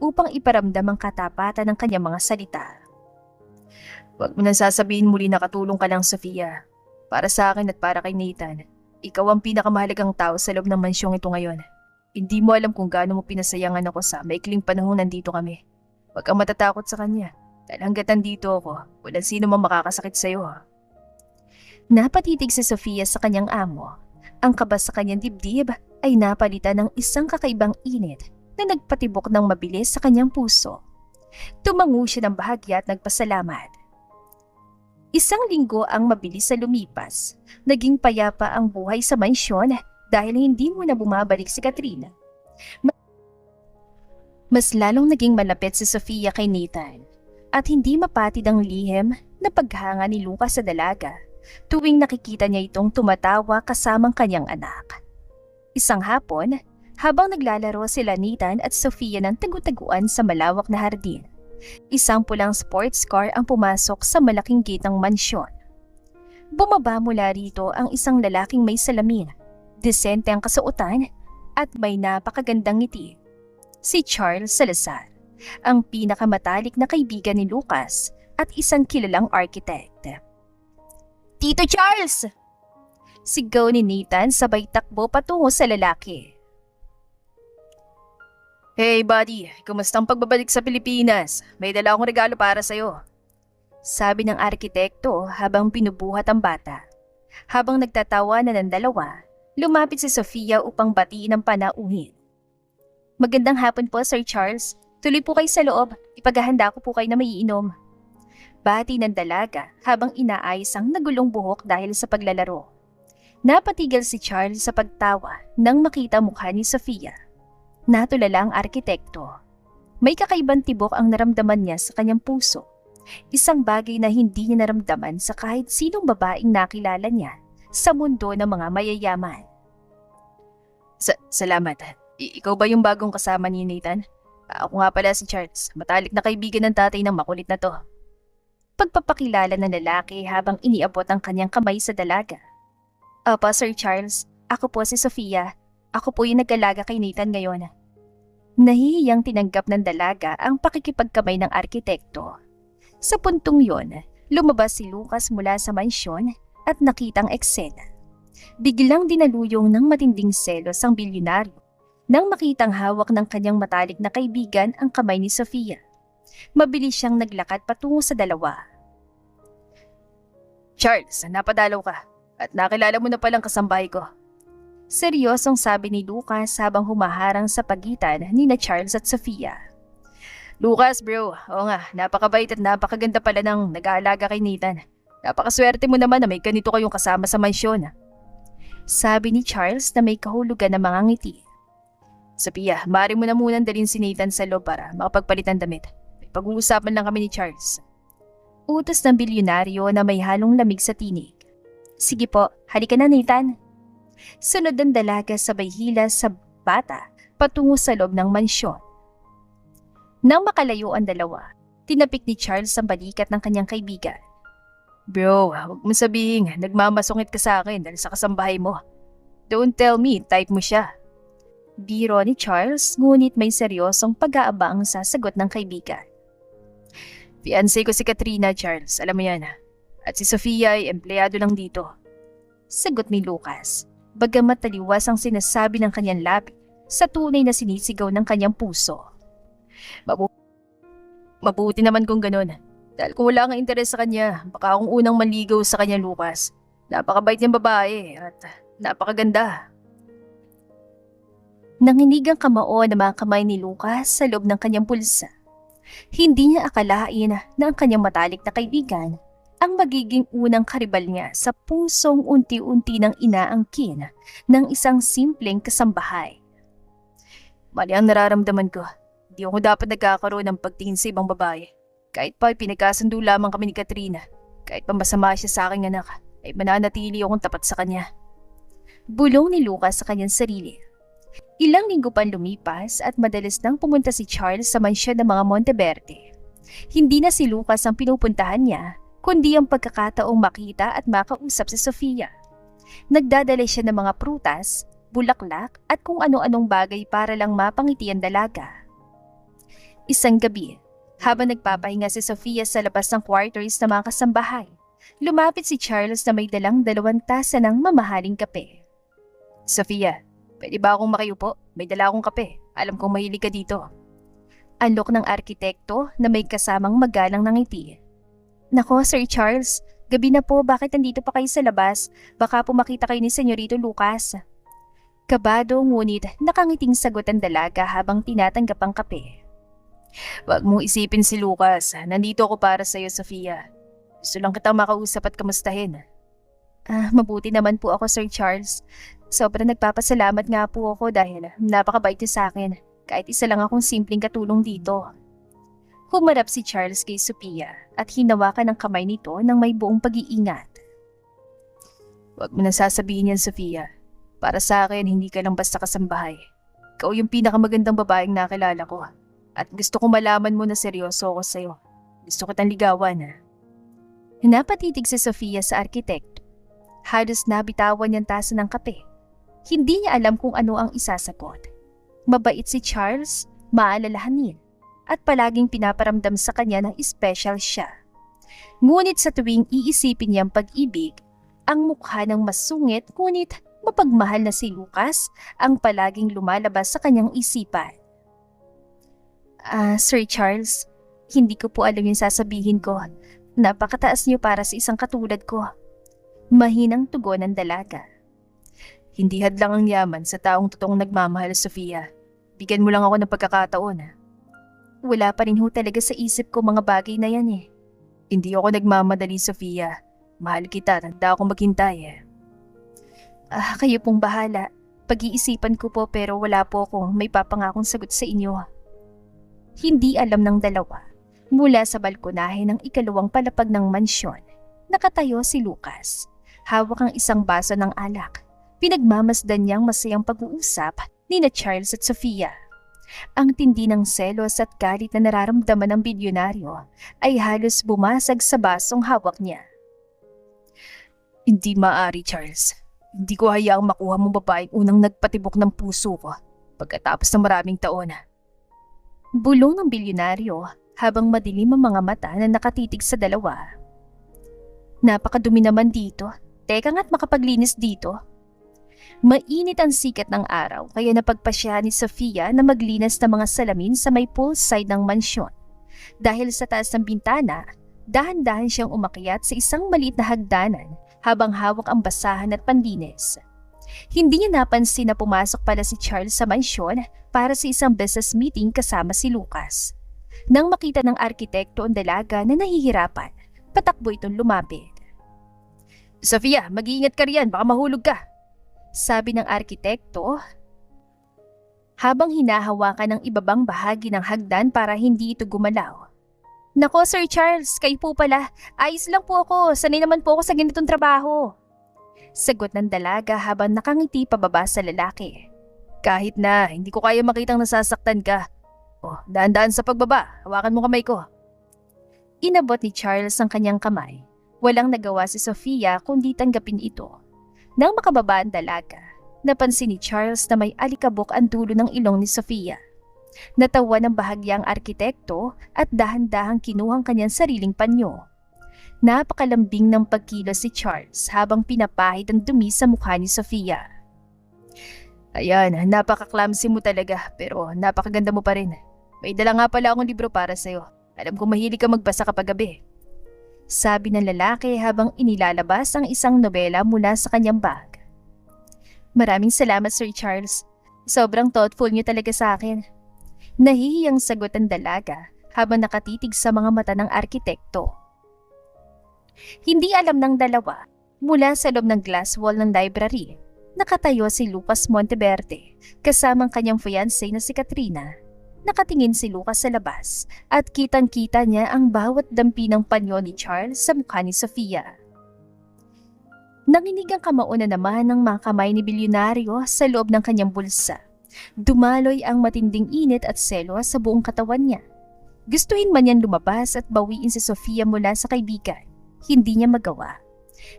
upang iparamdam ang katapatan ng kanyang mga salita. Huwag mo nang sasabihin muli na katulong ka lang, Sofia. Para sa akin at para kay Nathan, ikaw ang pinakamahalagang tao sa loob ng mansyong ito ngayon. Hindi mo alam kung gaano mo pinasayangan ako sa maikling panahon nandito kami. Huwag kang matatakot sa kanya. Dahil hanggat nandito ako, walang sino mang makakasakit sa'yo. Napatitig si Sofia sa kanyang amo. Ang kaba sa kanyang dibdib ay napalitan ng isang kakaibang init na nagpatibok ng mabilis sa kanyang puso. Tumango siya ng bahagya at nagpasalamat. Isang linggo ang mabilis na lumipas. Naging payapa ang buhay sa mansyon dahil hindi mo na bumabalik si Katrina. Mas lalong naging malapit si Sofia kay Nathan at hindi mapatid ang lihim na paghanga ni Lucas sa dalaga tuwing nakikita niya itong tumatawa kasamang kanyang anak. Isang hapon, habang naglalaro sila Nathan at Sofia ng tagu-taguan sa malawak na hardin, isang pulang sports car ang pumasok sa malaking gate ng mansyon. Bumaba mula rito ang isang lalaking may salamin, desente ang kasuotan at may napakagandang ngiti. Si Charles Salazar, ang pinakamatalik na kaibigan ni Lucas at isang kilalang architect. Tito Charles! Sigaw ni Nathan sabay takbo patungo sa lalaki. Hey buddy, kumusta ang pagbabalik sa Pilipinas? May dala akong regalo para sa'yo. Sabi ng arkitekto habang pinubuhat ang bata. Habang nagtatawanan ng dalawa, lumapit si Sofia upang batiin ang panauhin. Magandang hapon po, Sir Charles. Tuloy po kayo sa loob. Ipaghahanda ko po kayo na maiinom. Bati ng dalaga habang inaayos ang nagulong buhok dahil sa paglalaro. Napatigil si Charles sa pagtawa nang makita mukha ni Sofia. Natulala ang arkitekto. May kakaibang tibok ang naramdaman niya sa kanyang puso. Isang bagay na hindi niya naramdaman sa kahit sinong babaeng nakilala niya sa mundo ng mga mayayaman. Salamat. Ikaw ba yung bagong kasama ni Nathan? Ako nga pala si Charles, matalik na kaibigan ng tatay ng makulit na to. Pagpapakilala ng lalaki habang iniabot ang kanyang kamay sa dalaga. Opo, Sir Charles. Ako po si Sofia. Ako po yung nag-alaga kay Nathan ngayon. Nahihiyang tinanggap ng dalaga ang pakikipagkamay ng arkitekto. Sa puntong yon, lumabas si Lucas mula sa mansyon at nakitang eksena. Biglang dinaluyong ng matinding selos ang bilyonaryo nang makitang hawak ng kanyang matalik na kaibigan ang kamay ni Sofia. Mabilis siyang naglakad patungo sa dalawa. Charles, napadalaw ka at nakilala mo na palang kasambahay ko. Seryosong sabi ni Lucas habang humaharang sa pagitan ni na Charles at Sofia. Lucas bro, oo nga, napakabait at napakaganda pala ng nag-aalaga kay Nathan. Napakaswerte mo naman na may ganito kayong kasama sa mansyon. Sabi ni Charles na may kahulugan ng mga ngiti. Sofia, maaari mo na munang dalhin si Nathan sa loob para makapagpalit ng damit. May pag-uusapan lang kami ni Charles. Utos ng bilyonaryo na may halong lamig sa tinig. Sige po, halika na Nathan. Sunod ang dalaga sabay hila sa bata patungo sa loob ng mansyon. Nang makalayo ang dalawa, tinapik ni Charles ang balikat ng kanyang kaibigan. Bro, huwag mo sabihin, nagmamasungit ka sa akin dahil sa kasambahay mo. Don't tell me, type mo siya. Biro ni Charles, ngunit may seryosong pag-aabang sa sagot ng kaibigan. Fiancé ko si Katrina, Charles, alam mo yan. At si Sofia ay empleyado lang dito. Sagot ni Lucas. Bagamat taliwas ang sinasabi ng kanyang labi sa tunay na sinisigaw ng kanyang puso. Mabuti naman kung ganun. Dahil kung wala kang interes sa kanya, baka akong unang manligaw sa kanya, Lucas. Napakabait niyang babae at napakaganda. Nanginig ang kamao ng mga kamay ni Lucas sa loob ng kanyang pulsa. Hindi niya akalain na ang kanyang matalik na kaibigan ang magiging unang karibal niya sa pusong unti-unti nang inaangkin ng isang simpleng kasambahay. Mali ang nararamdaman ko. Di ako dapat nagkakaroon ng pagtingin sa ibang babae. Kahit pa pinagkasundo lamang kami ni Katrina, kahit pa masama siya sa aking anak, ay mananatili akong tapat sa kanya. Bulong ni Lucas sa kanyang sarili. Ilang linggo pa lumipas at madalas nang pumunta si Charles sa mansyon ng mga Monteverde. Hindi na si Lucas ang pinupuntahan niya, kundi ang pagkakataong makita at makausap si Sofia. Nagdadala siya ng mga prutas, bulaklak at kung ano-anong bagay para lang mapangiti ang dalaga. Isang gabi, habang nagpapahinga si Sofia sa labas ng quarters ng mga kasambahay, lumapit si Charles na may dalang 2 tasa ng mamahaling kape. Sofia, pwede ba akong makiupo? May dala akong kape. Alam kong mahilig ka dito. Alok ng arkitekto na may kasamang magalang ng ngiti. Nako, Sir Charles, gabi na po, bakit nandito pa kayo sa labas? Baka po makita kayo ni Senyorito Lucas. Kabado ngunit nakangiting sagot ang dalaga habang tinatanggap ang kape. Wag mong isipin si Lucas. Nandito ako para sa iyo, Sofia. Gusto lang kitang makausap at kamustahin. Mabuti naman po ako, Sir Charles. Sobrang nagpapasalamat nga po ako dahil napakabait niyo sa akin. Kahit isa lang akong simpleng katulong dito. Humarap si Charles kay Sofia at hinawakan ang kamay nito ng may buong pag-iingat. Huwag mo na sasabihin yan, Sofia. Para sa akin, hindi ka lang basta kasambahay. Ikaw yung pinakamagandang babaeng nakilala ko. At gusto ko malaman mo na seryoso ako sa'yo. Gusto kitang ligawan. Napatitig si Sofia sa arkitekto. Halos nabitawan niyang tasa ng kape. Hindi niya alam kung ano ang isasagot. Mabait si Charles, maalalahanin, at palaging pinaparamdam sa kanya na special siya. Ngunit sa tuwing iisipin niyang pag-ibig, Ang mukha ng masungit ngunit mapagmahal na si Lucas ang palaging lumalabas sa kanyang isipan. Sir Charles, hindi ko po alam yung sasabihin ko. Napakataas niyo para sa isang katulad ko. Mahinang tugon ng dalaga. Hindi hadlang ang yaman sa taong totoong nagmamahal, Sofia. Bigyan mo lang ako ng pagkakataon. Wala pa rin ho talaga sa isip ko mga bagay na yan eh. Hindi ako nagmamadali, Sofia. Mahal kita, tanda ako maghintay. Kayo pong bahala. Pag-iisipan ko po pero wala po akong may papangakong sagot sa inyo. Hindi alam ng dalawa. Mula sa balkonahe ng ikalawang palapag ng mansyon, nakatayo si Lucas. Hawak ang isang baso ng alak. Pinagmamasdan niyang masayang pag-uusap ni na Charles at Sofia. Ang tindi ng selos at galit na nararamdaman ng bilyonaryo ay halos bumasag sa basong hawak niya. Hindi maaari, Charles. Hindi ko hayaang makuha mong babaeng unang nagpatibok ng puso ko pagkatapos ng maraming taon. Bulong ng bilyonaryo habang madilim ang mga mata na nakatitig sa dalawa. Napakadumi naman dito. Teka nga't makapaglinis dito. Mainit ang sikat ng araw kaya napagpasyahan ni Sofia na maglinis ng mga salamin sa may poolside ng mansyon. Dahil sa taas ng bintana, dahan-dahan siyang umakyat sa isang maliit na hagdanan habang hawak ang basahan at panlinis. Hindi niya napansin na pumasok pala si Charles sa mansyon para sa isang business meeting kasama si Lucas. Nang makita ng arkitekto ang dalaga na nahihirapan, patakbo itong lumapit. Sofia, mag-iingat ka riyan, baka mahulog ka. Sabi ng arkitekto habang hinahawakan ng ibabang bahagi ng hagdan para hindi ito gumalaw. Nako Sir Charles, kayo po pala. Ayos lang po ako, sanay naman po ako sa ganitong trabaho. Sagot ng dalaga habang nakangiti pababa sa lalaki. Kahit na, hindi ko kaya makitang nasasaktan ka. Daan-daan sa pagbaba, hawakan mo kamay ko. Inabot ni Charles ang kanyang kamay. Walang nagawa si Sofia kundi tanggapin ito. Nang makababa ang dalaga, napansin ni Charles na may alikabok ang dulo ng ilong ni Sofia. Natawa ng bahagyang arkitekto at dahan-dahang kinuhang kanyang sariling panyo. Napakalambing ng pagkilos si Charles habang pinapahid ang dumi sa mukha ni Sofia. Ayan, napaka-clumsy mo talaga pero napakaganda mo pa rin. May dala nga pala akong libro para sa'yo. Alam ko mahilig ka magbasa kapag gabi. Sabi ng lalaki habang inilalabas ang isang nobela mula sa kanyang bag. Maraming salamat Sir Charles. Sobrang thoughtful niyo talaga sa akin. Nahihiyang sagot ang dalaga habang nakatitig sa mga mata ng arkitekto. Hindi alam ng dalawa, mula sa loob ng glass wall ng library, nakatayo si Lucas Monteverde kasamang kanyang fiancé na si Katrina. Nakatingin si Lucas sa labas at kitang-kita niya ang bawat dampi ng panyo ni Charles sa mukha ni Sofia. Nanginig ang kamao na naman ng mga kamay ni bilyonaryo sa loob ng kanyang bulsa. Dumaloy ang matinding init at selos sa buong katawan niya. Gustuhin man niyang lumabas at bawiin si Sofia mula sa kaibigan, hindi niya magawa.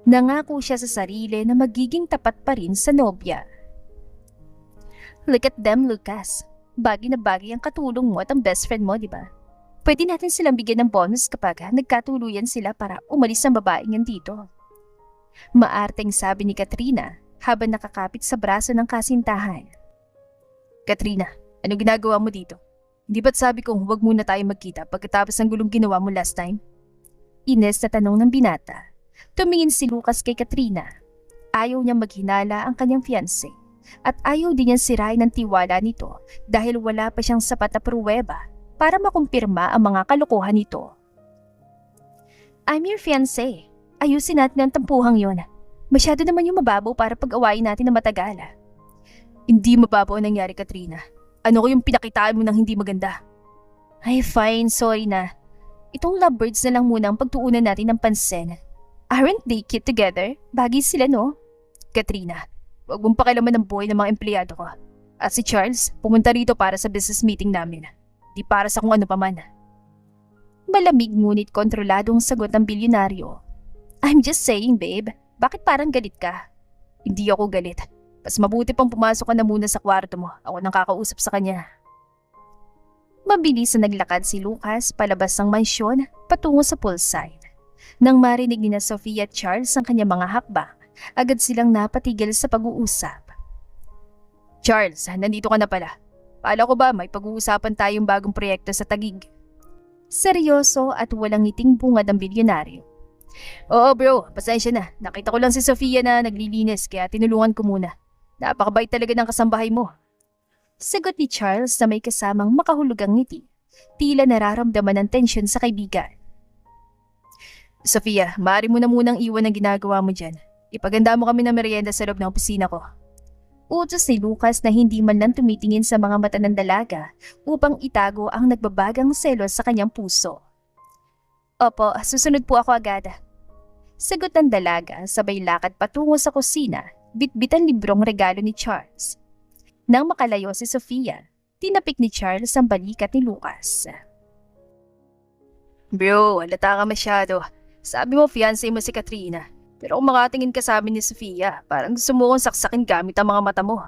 Nangako siya sa sarili na magiging tapat pa rin sa nobya. Look at them, Lucas. Bagay na bagay ang katulong mo at ang best friend mo, di ba? Pwede natin silang bigyan ng bonus kapag nagkatuluyan sila para umalis ang babaeng yan dito. Maarteng sabi ni Katrina habang nakakapit sa braso ng kasintahan. Katrina, ano ginagawa mo dito? Hindi ba't sabi kong huwag muna tayo magkita pagkatapos ng gulong ginawa mo last time? Ines na tanong ng binata. Tumingin si Lucas kay Katrina. Ayaw niyang maghinala ang kanyang fiancé. At ayaw din niyang sirain ang tiwala nito dahil wala pa siyang sapat na pruweba para makumpirma ang mga kalokohan nito. I'm your fiancé. Ayusin natin ang tampuhang yon. Masyado naman yung mababaw para pag-awayin natin na matagal. Hindi mababaw ang nangyari, Katrina. Ano ko yung pinakitaan mo ng hindi maganda? Ay fine, sorry na. Itong lovebirds na lang muna ang pagtuunan natin ng pansin. Aren't they cute together? Bagay sila, no? Katrina, huwag mong pakialaman ng buhay ng mga empleyado ko. At si Charles, pumunta rito para sa business meeting namin. Di para sa kung ano paman. Malamig ngunit kontroladong sagot ng bilyonaryo. I'm just saying, babe. Bakit parang galit ka? Hindi ako galit. Mas mabuti pang pumasok ka na muna sa kwarto mo. Ako nang kakausap sa kanya. Mabilis na naglakad si Lucas palabas ng mansyon patungo sa poolside. Nang marinig ni na Sofia at Charles ang kanyang mga hakbang, agad silang napatigil sa pag-uusap. Charles, nandito ka na pala. Pala ko ba may pag-uusapan tayong bagong proyekto sa Taguig? Seryoso at walang ngiting bungad ang bilyonaryo. Oo bro, pasensya na. Nakita ko lang si Sofia na naglilinis kaya tinulungan ko muna. Napakabait talaga ng kasambahay mo. Sagot ni Charles na may kasamang makahulugang ngiti. Tila nararamdaman ng tensyon sa kaibigan. Sofia, maaari mo na munang iwan ang ginagawa mo dyan. Ipaganda mo kami ng merienda sa loob ng opisina ko. Utos ni Lucas na hindi man lang tumitingin sa mga mata ng dalaga upang itago ang nagbabagang selos sa kanyang puso. Opo, susunod po ako agad. Sagot ng dalaga sabay lakad patungo sa kusina, bitbit ang librong regalo ni Charles. Nang makalayo si Sofia, tinapik ni Charles ang balikat ni Lucas. Bro, halata ka masyado. Sabi mo fiancé mo si Katrina. Pero kung makatingin ka sa amin ni Sofia, parang gusto mo kong saksakin gamit ang mga mata mo.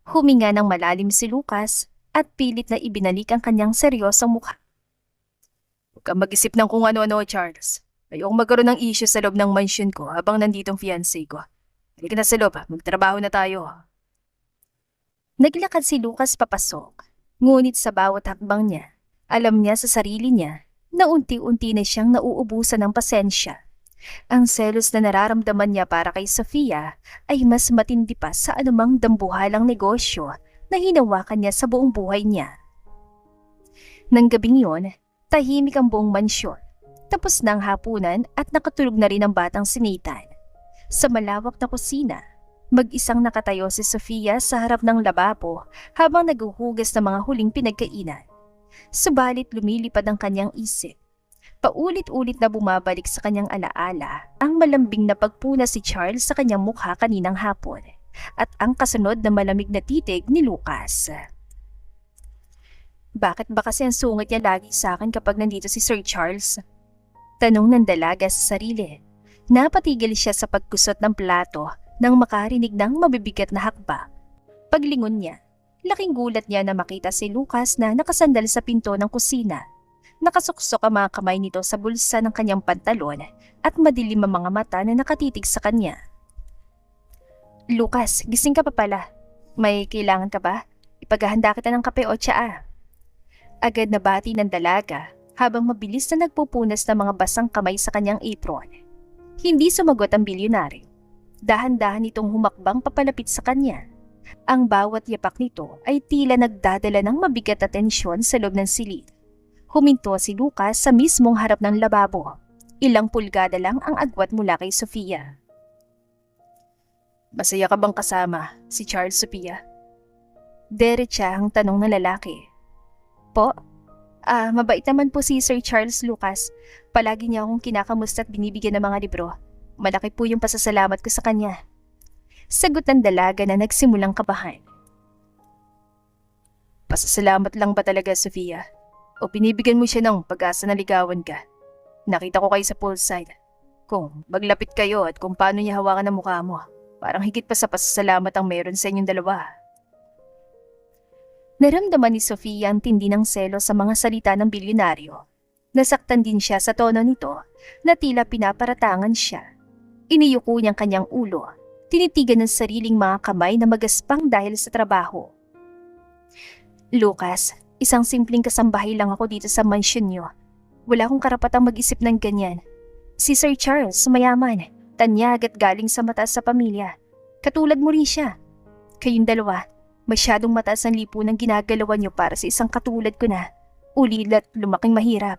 Huminga ng malalim si Lucas at pilit na ibinalik ang kanyang seryosong mukha. Huwag kang mag-isip ng kung ano-ano, Charles. Ayokong magkaroon ng issue sa loob ng mansion ko habang nanditong fiancé ko. Halika na sa loob, magtrabaho na tayo. Naglakad si Lucas papasok, ngunit sa bawat hakbang niya, alam niya sa sarili niya na unti-unti na siyang nauubusan ng pasensya. Ang selos na nararamdaman niya para kay Sofia ay mas matindi pa sa anumang dambuhalang negosyo na hinawakan niya sa buong buhay niya. Nang gabing yon, tahimik ang buong mansyon. Tapos na ang hapunan at nakatulog na rin ang batang si Nathan. Sa malawak na kusina, mag-isang nakatayo si Sofia sa harap ng lababo habang naghuhugas ng mga huling pinagkainan. Subalit lumilipad ang kanyang isip. Paulit-ulit na bumabalik sa kanyang alaala ang malambing na pagpuna si Charles sa kanyang mukha kaninang hapon at ang kasunod na malamig na titig ni Lucas. Bakit ba kasi ang sungit niya lagi sa akin kapag nandito si Sir Charles? Tanong ng dalaga sa sarili. Napatigil siya sa pagkusot ng plato nang makarinig ng mabibigat na hakbang. Paglingon niya, laking gulat niya na makita si Lucas na nakasandal sa pinto ng kusina. Nakasuksok ang mga kamay nito sa bulsa ng kanyang pantalon at madilim ang mga mata na nakatitig sa kanya. Lucas, gising ka pa pala. May kailangan ka ba? Ipaghahanda kita ng kape o tsaa. Agad na bati ng dalaga habang mabilis na nagpupunas ng mga basang kamay sa kanyang apron. Hindi sumagot ang bilyonaryo. Dahan-dahan itong humakbang papalapit sa kanya. Ang bawat yapak nito ay tila nagdadala ng mabigat na tensyon sa loob ng silid. Huminto si Lucas sa mismong harap ng lababo. Ilang pulgada lang ang agwat mula kay Sofia. Masaya ka bang kasama si Charles, Sofia? Derecha ang tanong ng lalaki. Po? Mabait naman po si Sir Charles, Lucas. Palagi niya akong kinakamusta at binibigyan ng mga libro. Malaki po yung pasasalamat ko sa kanya. Sagot ng dalaga na nagsimulang kabahan. Pasasalamat lang ba talaga, Sofia? O binibigyan mo siya ng pag-asa na ligawan ka? Nakita ko kayo sa poolside. Kung maglapit kayo at kung paano niya hawakan ang mukha mo, parang higit pa sa pasasalamat ang meron sa inyong dalawa. Naramdaman ni Sofia ang tindi ng selo sa mga salita ng bilyonaryo. Nasaktan din siya sa tono nito na tila pinaparatangan siya. Iniyuko niyang kanyang ulo, tinitigan ng sariling mga kamay na magaspang dahil sa trabaho. Lucas, isang simpleng kasambahay lang ako dito sa mansyon niyo. Wala akong karapatang mag-isip ng ganyan. Si Sir Charles, mayaman, tanyag at galing sa mataas sa pamilya. Katulad mo rin siya. Kayong dalawa, masyadong mataas ang lipunang ginagalawan niyo para sa isang katulad ko na ulil at lumaking mahirap.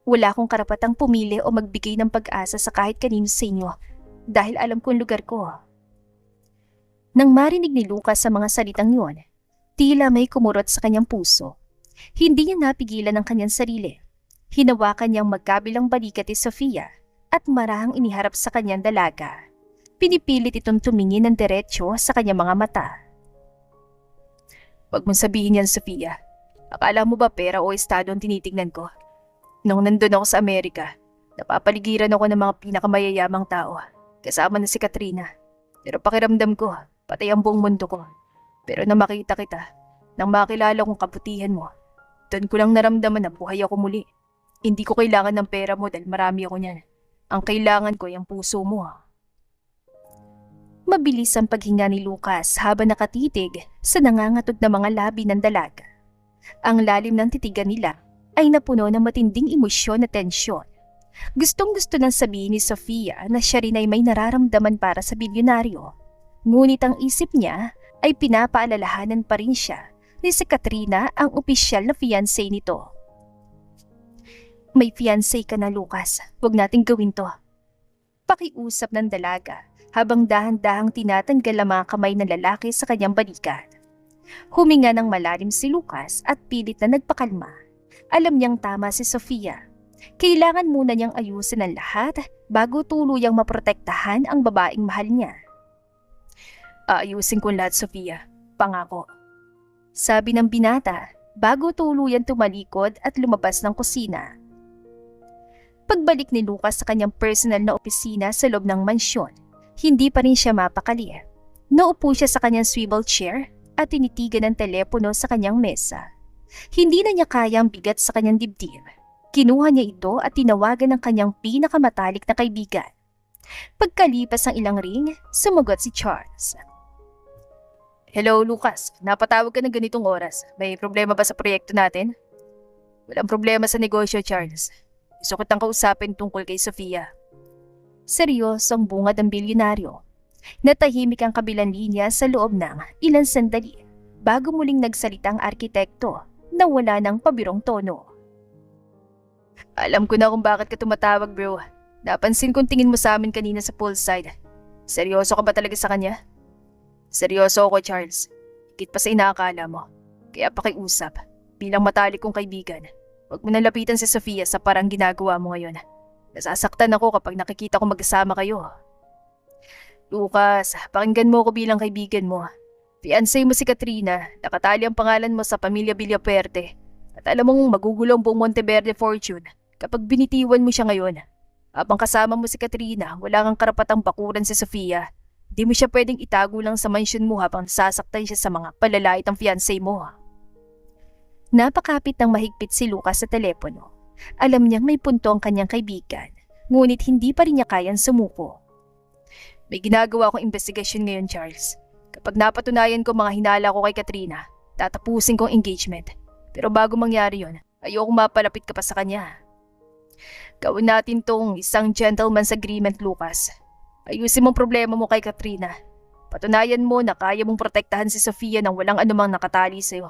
Wala akong karapatang pumili o magbigay ng pag-asa sa kahit kanino sa inyo dahil alam ko ang lugar ko. Nang marinig ni Lucas sa mga salitang yun, tila may kumurot sa kanyang puso. Hindi niya napigilan ang kanyang sarili. Hinawakan niyang magkabilang balikat ni Sofia at marahang iniharap sa kanyang dalaga. Pinipilit itong tumingin ng diretsyo sa kanyang mga mata. Huwag mong sabihin yan, Sofia. Akala mo ba pera o estado ang tinitignan ko? Nung nandun ako sa Amerika, napapaligiran ako ng mga pinakamayayamang tao, kasama na si Katrina. Pero pakiramdam ko, patay ang buong mundo ko. Pero nang makita kita, nang makilala kong kabutihan mo, doon ko lang naramdaman na buhay ako muli. Hindi ko kailangan ng pera mo dahil marami ako niyan. Ang kailangan ko ay ang puso mo. Mabilis ang paghinga ni Lucas habang nakatitig sa nangangatog na mga labi ng dalaga. Ang lalim ng titigan nila ay napuno ng matinding emosyon at tensyon. Gustong-gusto nang sabihin ni Sofia na siya rin ay may nararamdaman para sa bilyonaryo. Ngunit ang isip niya ay pinapaalalahanan pa rin siya ni si Katrina, ang opisyal na fiancé nito. May fiancé ka na, Lucas. Huwag nating gawin to. Pakiusap ng dalaga habang dahan-dahang tinatanggal ang mga kamay ng lalaki sa kanyang balikat. Huminga ng malalim si Lucas at pilit na nagpakalma. Alam niyang tama si Sofia. Kailangan muna niyang ayusin ang lahat bago tuluyang maprotektahan ang babaeng mahal niya. Aayusin ko lahat, Sofia. Pangako. Sabi ng binata bago tuluyan tumalikod at lumabas ng kusina. Pagbalik ni Lucas sa kanyang personal na opisina sa loob ng mansyon, hindi pa rin siya mapakali. Naupo siya sa kanyang swivel chair at tinitigan ng telepono sa kanyang mesa. Hindi na niya kaya ang bigat sa kanyang dibdib. Kinuha niya ito at tinawagan ng kanyang pinakamatalik na kaibigan. Pagkalipas ng ilang ring, sumagot si Charles. Hello, Lucas. Napatawag ka ng ganitong oras. May problema ba sa proyekto natin? Walang problema sa negosyo, Charles. Gusto kitang kausapin tungkol kay Sofia. Seryosong bungad ang bilyonaryo. Natahimik ang kabilang linya sa loob ng ilang sandali bago muling nagsalita ang arkitekto na wala ng pabirong tono. Alam ko na kung bakit ka tumatawag, bro. Napansin kong tingin mo sa amin kanina sa poolside. Seryoso ka ba talaga sa kanya? Seryoso ako, Charles. Higit pa sa inaakala mo. Kaya pakiusap, bilang matalik kong kaibigan, huwag mo nang lapitan si Sofia sa parang ginagawa mo ngayon. Nasasaktan ako kapag nakikita ko magkasama kayo. Lucas, pakinggan mo ako bilang kaibigan mo. Fiancé mo si Katrina, nakatali ang pangalan mo sa pamilya Villaperte. At alam mong magugulo ang buong Monteverde fortune kapag binitiwan mo siya ngayon. Habang kasama mo si Katrina, wala kang karapatang bakuran si Sofia. Di mo siya pwedeng itago lang sa mansyon mo habang nasasaktan siya sa mga palalait ng fiancé mo. Napakapit ng mahigpit si Lucas sa telepono. Alam niyang may punto ang kanyang kaibigan, ngunit hindi pa rin niya kayang sumuko. May ginagawa akong investigasyon ngayon, Charles. Kapag napatunayan ko mga hinala ko kay Katrina, tatapusin kong engagement. Pero bago mangyari yon, ayoko mapalapit ka pa sa kanya. Gawin natin tong isang gentleman's agreement, Lucas. Ayusin mong problema mo kay Katrina. Patunayan mo na kaya mong protektahan si Sofia nang walang anumang nakatali sa'yo.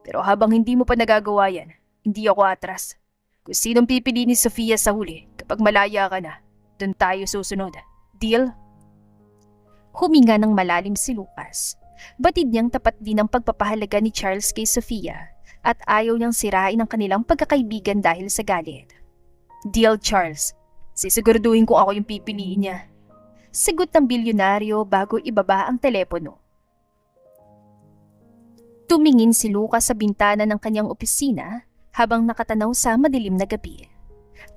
Pero habang hindi mo pa nagagawa yan, hindi ako atras. Kung sinong pipili ni Sofia sa huli kapag malaya ka na, dun tayo susunod. Deal? Huminga ng malalim si Lucas. Batid niyang tapat din ang pagpapahalaga ni Charles kay Sofia at ayaw niyang sirain ang kanilang pagkakaibigan dahil sa galit. Deal, Charles. Sisiguraduhin kung ako yung pipiliin niya. Sagot ng bilyonaryo bago ibaba ang telepono. Tumingin si Lucas sa bintana ng kanyang opisina habang nakatanaw sa madilim na gabi.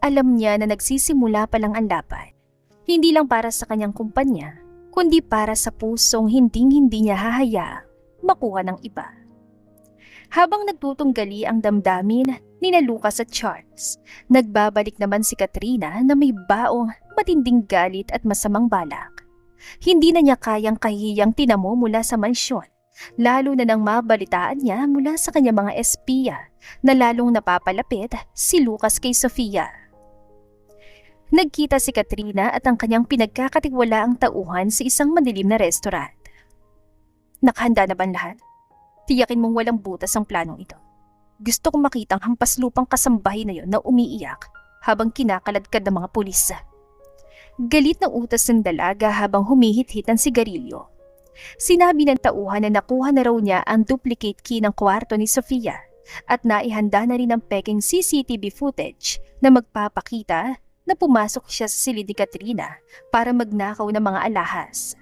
Alam niya na nagsisimula pa lang ang laban. Hindi lang para sa kanyang kumpanya, kundi para sa pusong hinding-hindi niya hahayaang makuha ng iba. Habang nagtutunggali ang damdamin ni Lucas at Charles, nagbabalik naman si Katrina na may baong matinding galit at masamang balak. Hindi na niya kayang kahiyang tinamo mula sa mansyon, lalo na nang mabalitaan niya mula sa kanyang mga espiya na lalong napapalapit si Lucas kay Sofia. Nagkita si Katrina at ang kanyang pinagkakatiwalaang tauhan sa isang madilim na restaurant. Nakahanda na ba ang lahat? Tiyakin mong walang butas ang planong ito. Gusto kong makita ang hampas lupang kasambahay na yon na umiiyak habang kinakaladkad ng mga pulis. Galit na utas ng dalaga habang humihit-hit ang sigarilyo. Sinabi ng tauhan na nakuha na raw niya ang duplicate key ng kwarto ni Sofia at naihanda na rin ang peking CCTV footage na magpapakita na pumasok siya sa silid ni Katrina para magnakaw ng mga alahas.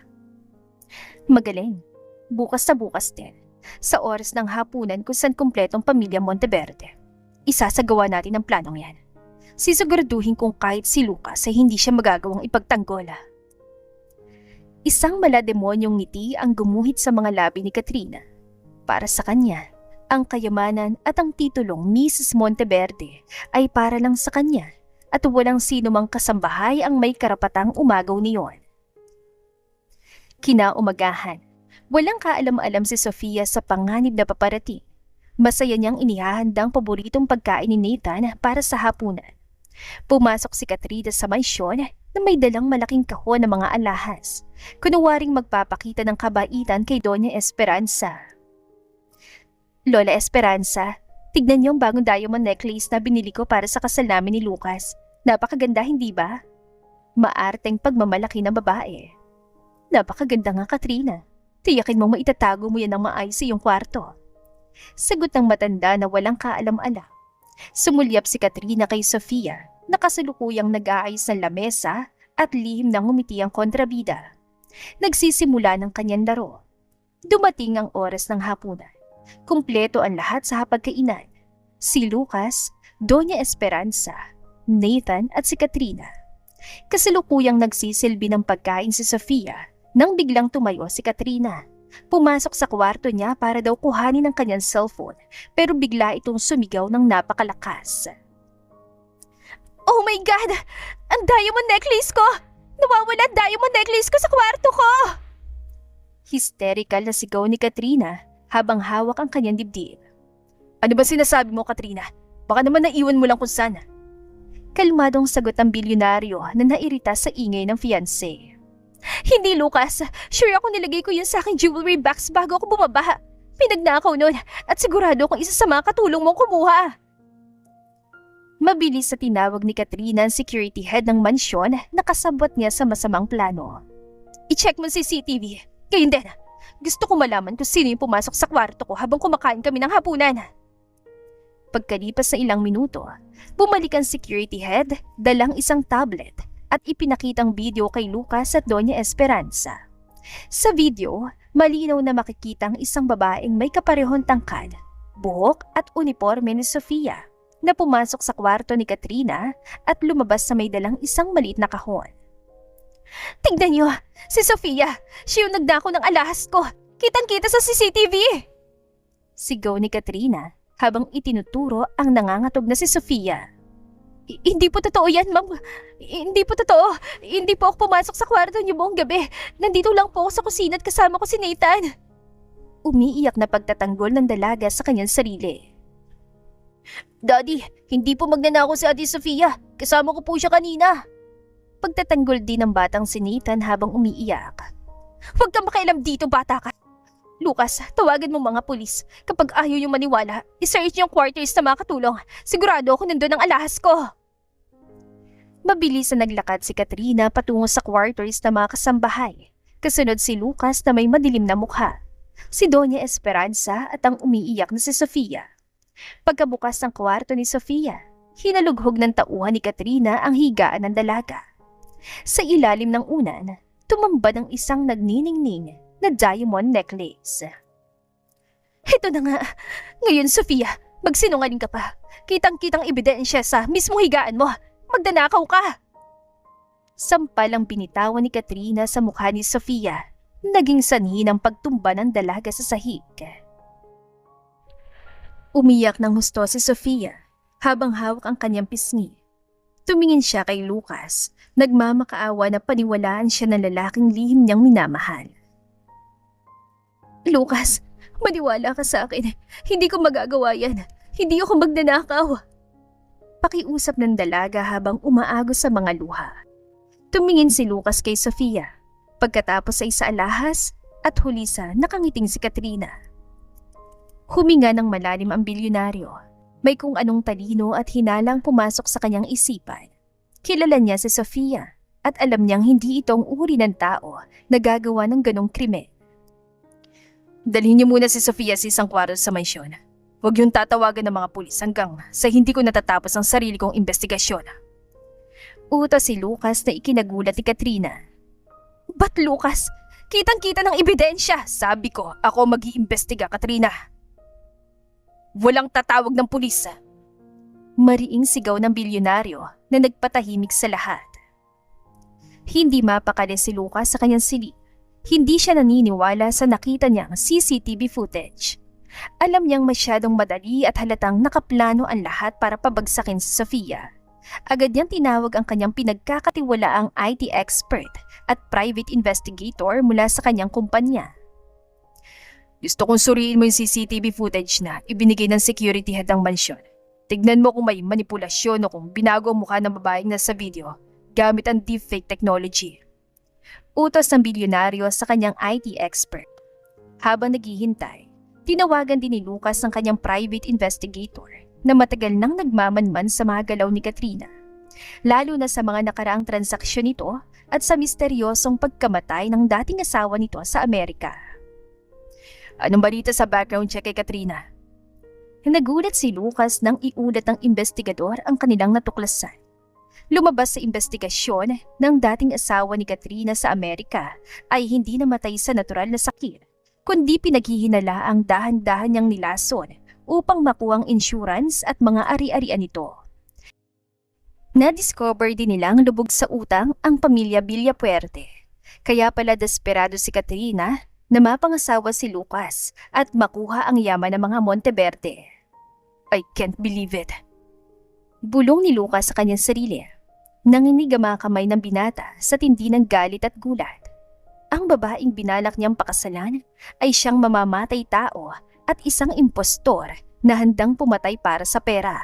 Magaling. Bukas na bukas din. Sa oras ng hapunan kung saan kumpletong pamilya Monteverde. Isasagawa natin ang planong yan. Sisiguraduhin kung kahit si Lucas ay hindi siya magagawang ipagtanggol. Isang malademonyong ngiti ang gumuhit sa mga labi ni Katrina. Para sa kanya, ang kayamanan at ang titulong Mrs. Monteverde ay para lang sa kanya at walang sino mang kasambahay ang may karapatang umagaw niyon. Kinaumagahan, walang kaalam-alam si Sofia sa panganib na paparating. Masaya niyang inihahandang paboritong pagkain ni Nathan para sa hapunan. Pumasok si Katrina sa mansyon na may dalang malaking kahon ng mga alahas, kunwaring magpapakita ng kabaitan kay Doña Esperanza. Lola Esperanza, tignan niyo ang bagong diamond necklace na binili ko para sa kasal namin ni Lucas. Napakaganda, hindi ba? Maarteng pagmamalaki ng babae. Napakaganda nga, Katrina. Tiyakin mong maitatago mo yan ng maayos sa iyong kwarto. Sagot ng matanda na walang kaalam-alam. Sumulyap si Katrina kay Sofia, na kasalukuyang nag-aayos ng lamesa at lihim ng ngumiti ang kontrabida. Nagsisimula ng kanyang laro. Dumating ang oras ng hapunan. Kumpleto ang lahat sa hapagkainan. Si Lucas, Doña Esperanza, Nathan at si Katrina. Kasalukuyang nagsisilbi ng pagkain si Sofia nang biglang tumayo si Katrina. Pumasok sa kwarto niya para daw kuhanin ang kanyang cellphone, pero bigla itong sumigaw ng napakalakas. Oh my God! Ang diamond necklace ko! Nawawala ang diamond necklace ko sa kwarto ko! Hysterical na sigaw ni Katrina habang hawak ang kanyang dibdib. Ano ba sinasabi mo, Katrina? Baka naman naiwan mo lang kung saan. Kalmadong sagot ang bilyonaryo na nairita sa ingay ng fiancé. Hindi, Lucas. Sure ako nilagay ko yun sa aking jewelry box bago ako bumaba. Pinagnakaw nun at sigurado akong isa sa mga katulong mong kumuha. Mabilis sa tinawag ni Katrina ang security head ng mansyon na kasabot niya sa masamang plano. I-check mo si CCTV. Ngayon din, gusto ko malaman kung sino yung pumasok sa kwarto ko habang kumakain kami ng hapunan. Pagkalipas na ilang minuto, bumalik ang security head dalang isang tablet at ipinakitang video kay Lucas at Doña Esperanza. Sa video, malinaw na makikita ang isang babaeng may kaparehong tangkad, buhok at uniforme ni Sofia na pumasok sa kwarto ni Katrina at lumabas sa may dalang isang maliit na kahon. Tignan niyo, si Sofia, siya yung nagdako ng alahas ko. Kitang-kita sa CCTV! Sigaw ni Katrina habang itinuturo ang nangangatog na si Sofia. Hindi po totoo yan, ma'am. Hindi po totoo. Hindi po ako pumasok sa kwarto niyo buong gabi. Nandito lang po ako sa kusina at kasama ko si Nathan. Umiiyak na pagtatanggol ng dalaga sa kanyang sarili. Daddy, hindi po magnanakaw si Ate Sofia. Kasama ko po siya kanina. Pagtatanggol din ng batang si Nathan habang umiiyak. Huwag kang makialam dito, bata ka. Lucas, tawagan mo mga pulis. Kapag ayaw yung maniwala, isearch yung quarters na mga katulong. Sigurado ako nandun ang alahas ko. Mabilis na naglakad si Katrina patungo sa quarters na mga kasambahay. Kasunod si Lucas na may madilim na mukha. Si Doña Esperanza at ang umiiyak na si Sofia. Pagkabukas ng kwarto ni Sofia, hinalughog ng tauhan ni Katrina ang higaan ng dalaga. Sa ilalim ng unan, tumambad ang isang nagniningning na diamond necklace. Ito na nga. Ngayon, Sofia, magsinungaling ka pa. Kitang-kitang ebidensya sa mismong higaan mo. Magdanakaw ka. Sampal ang binitawan ni Katrina sa mukha ni Sofia. Naging sanhi ng pagtumba ng dalaga sa sahig. Umiyak ng husto si Sofia habang hawak ang kanyang pisngi. Tumingin siya kay Lucas. Nagmamakaawa na paniwalaan siya ng lalaking lihim niyang minamahal. Lucas, maniwala ka sa akin. Hindi ko magagawa yan. Hindi ako magnanakaw. Pakiusap ng dalaga habang umaagos sa mga luha. Tumingin si Lucas kay Sofia. Pagkatapos ay sa alahas at huli sa nakangiting si Katrina. Huminga ng malalim ang bilyonaryo. May kung anong talino at hinalang pumasok sa kanyang isipan. Kilala niya si Sofia at alam niyang hindi itong uri ng tao na gagawa ng ganong krimen. Dalhin niyo muna si Sofia sa isang kwarto sa mansyon. Huwag yung tatawagan ng mga pulis hanggang sa hindi ko natatapos ang sarili kong investigasyon. Utos si Lucas na ikinagulat ni Katrina. Ba't Lucas? Kitang-kita ng ebidensya. Sabi ko, ako mag-iimbestiga, Katrina. Walang tatawag ng pulis. Mariing sigaw ng bilyonaryo na nagpatahimik sa lahat. Hindi mapakali si Lucas sa kanyang silid. Hindi siya naniniwala sa nakita niyang CCTV footage. Alam niyang masyadong madali at halatang nakaplano ang lahat para pabagsakin si Sofia. Agad niyang tinawag ang kanyang pinagkakatiwalaang IT expert at private investigator mula sa kanyang kumpanya. Gusto kong suriin mo yung CCTV footage na ibinigay ng security head ng mansyon. Tignan mo kung may manipulasyon o kung binago ang mukha ng babaeng nasa video gamit ang deepfake technology. Utos ng bilyonaryo sa kanyang IT expert. Habang naghihintay, tinawagan din ni Lucas ang kanyang private investigator na matagal nang nagmamanman sa mga galaw ni Katrina, lalo na sa mga nakaraang transaksyon nito at sa misteryosong pagkamatay ng dating asawa nito sa Amerika. Anong balita sa background check kay Katrina? Nagulat si Lucas nang iulat ng investigador ang kanilang natuklasan. Lumabas sa investigasyon ng dating asawa ni Katrina sa Amerika ay hindi namatay sa natural na sakit, kundi pinaghihinala ang dahan-dahan niyang nilason upang makuha ang insurance at mga ari-arian nito. Na-discover din nilang lubog sa utang ang pamilya Villapuerte. Kaya pala desperado si Katrina na mapangasawa si Lucas at makuha ang yaman ng mga Monteverde. I can't believe it. Bulong ni Lucas sa kanyang sarili. Nanginig ang mga kamay ng binata sa tindi ng galit at gulat. Ang babaeng binalak niyang pakasalan ay siyang mamamatay tao at isang impostor na handang pumatay para sa pera.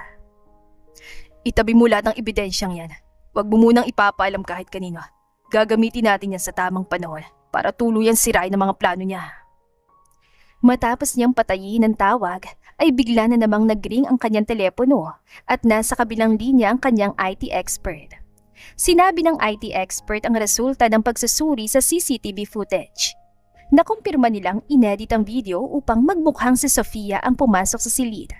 Itabi mo lahat ng ebidensyang yan. Huwag mo munang ipapaalam kahit kanino. Gagamitin natin yan sa tamang panahon para tuluyan sirain ang mga plano niya. Matapos niyang patayin ang tawag, ay bigla na namang nagring ang kanyang telepono at nasa kabilang linya ang kanyang IT expert. Sinabi ng IT expert ang resulta ng pagsusuri sa CCTV footage. Nakumpirma nilang inedit ang video upang magmukhang si Sofia ang pumasok sa silid.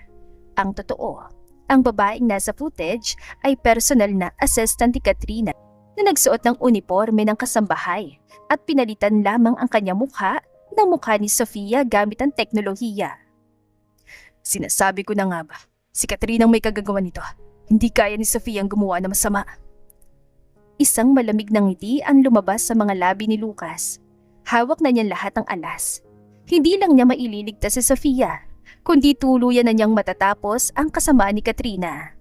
Ang totoo, ang babaeng nasa footage ay personal na assistant ni Katrina na nagsuot ng uniforme ng kasambahay at pinalitan lamang ang kanyang mukha ng mukha ni Sofia gamit ang teknolohiya. Sinasabi ko na nga ba, si Katrina ang may kagagawa nito. Hindi kaya ni Sofia ang gumawa ng masama. Isang malamig na ngiti ang lumabas sa mga labi ni Lucas. Hawak na niya lahat ng alas. Hindi lang niya maililigtas si Sofia, kundi tuluyan na niyang matatapos ang kasamaan ni Katrina.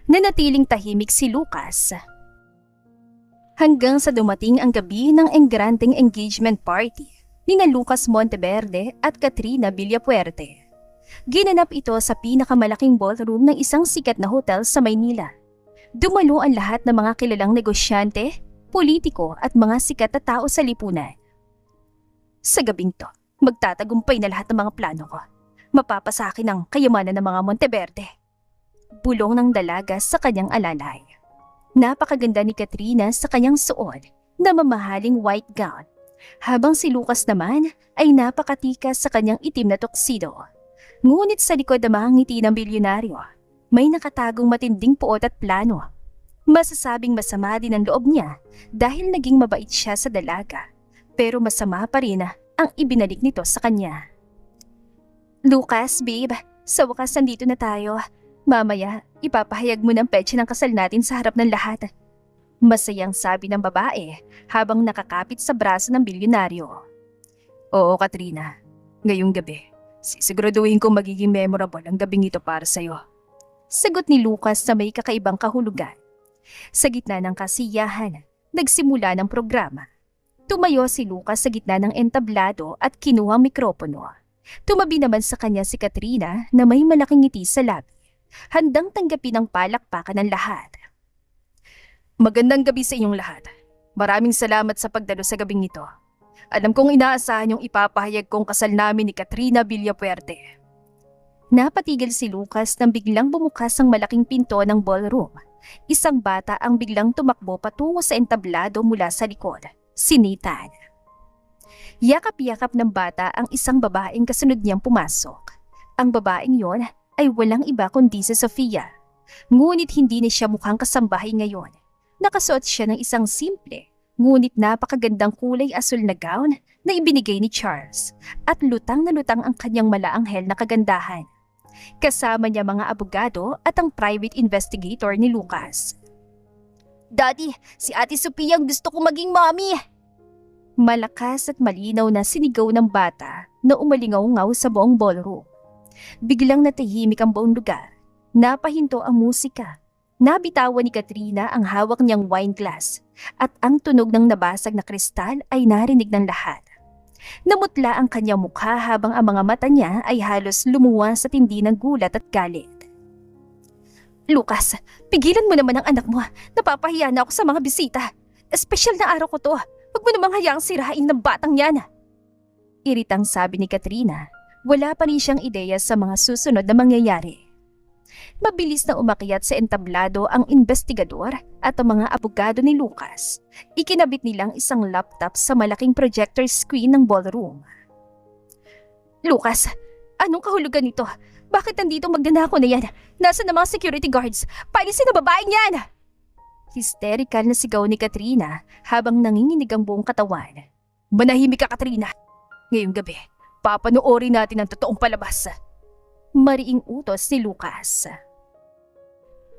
Nanatiling tahimik si Lucas. Hanggang sa dumating ang gabi ng engrandeng engagement party ni Lucas Monteverde at Katrina Villapuerte. Ginanap ito sa pinakamalaking ballroom ng isang sikat na hotel sa Maynila. Dumalo ang lahat ng mga kilalang negosyante, politiko at mga sikat na tao sa lipunan. Sa gabing to, magtatagumpay na lahat ng mga plano ko. Mapapasakin ang kayamanan ng mga Monteverde. Bulong ng dalaga sa kanyang alalay. Napakaganda ni Katrina sa kanyang suot na mamahaling white gown, habang si Lucas naman ay napakatikas sa kanyang itim na tuxedo. Ngunit sa likod ng mga ngiti ng bilyonaryo, may nakatagong matinding puot at plano. Masasabing masama din ang loob niya dahil naging mabait siya sa dalaga, pero masama pa rin ang ibinalik nito sa kanya. Lucas, babe, sa wakas nandito na tayo. Mamaya, ipapahayag mo ng petsa ng kasal natin sa harap ng lahat. Masayang sabi ng babae habang nakakapit sa braso ng bilyonaryo. Oo, Katrina. Ngayong gabi, sisiguraduhin kong magiging memorable ang gabing ito para sa'yo. Sagot ni Lucas sa may kakaibang kahulugan. Sa gitna ng kasiyahan, nagsimula ng programa. Tumayo si Lucas sa gitna ng entablado at kinuha ang mikropono. Tumabi naman sa kanya si Katrina na may malaking ngiti sa labi, handang tanggapin ang palakpakan ng lahat. Magandang gabi sa inyong lahat. Maraming salamat sa pagdalo sa gabing ito. Alam kong inaasahan yung ipapahayag kong kasal namin ni Katrina Villapuerte. Napatigil si Lucas nang biglang bumukas ang malaking pinto ng ballroom. Isang bata ang biglang tumakbo patungo sa entablado mula sa likod, si Nathan. Yakap-yakap ng bata ang isang babaeng kasunod niyang pumasok. Ang babaeng yon ay walang iba kundi si Sofia. Ngunit hindi na siya mukhang kasambahay ngayon. Nakasuot siya ng isang simple, ngunit napakagandang kulay asul na gown na ibinigay ni Charles at lutang na lutang ang kanyang malaanghel na kagandahan. Kasama niya mga abogado at ang private investigator ni Lucas. Daddy, si Ate Sophia ang gusto kong maging mommy! Malakas at malinaw na sinigaw ng bata na umalingaw-ngaw sa buong ballroom. Biglang natahimik ang buong lugar. Napahinto ang musika. Nabitawan ni Katrina ang hawak niyang wine glass at ang tunog ng nabasag na kristal ay narinig ng lahat. Namutla ang kanyang mukha habang ang mga mata niya ay halos lumuwa sa tindi ng gulat at galit. Lucas, pigilan mo naman ang anak mo. Napapahiya na ako sa mga bisita. Espesyal na araw ko to. Huwag mo namang hayaang sirain ng batang yan. Iritang sabi ni Katrina. Wala pa rin siyang ideya sa mga susunod na mangyayari. Mabilis na umakyat sa entablado ang investigador at ang mga abogado ni Lucas. Ikinabit nilang isang laptop sa malaking projector screen ng ballroom. Lucas, anong kahulugan nito? Bakit nandito magnanako na yan? Nasaan na mga security guards? Paalisin na babaeng yan! Hysterical na sigaw ni Katrina habang nanginginig ang buong katawan. Manahimik ka, Katrina! Ngayong gabi, papanoorin natin ang totoong palabas. Mariing utos ni Lucas.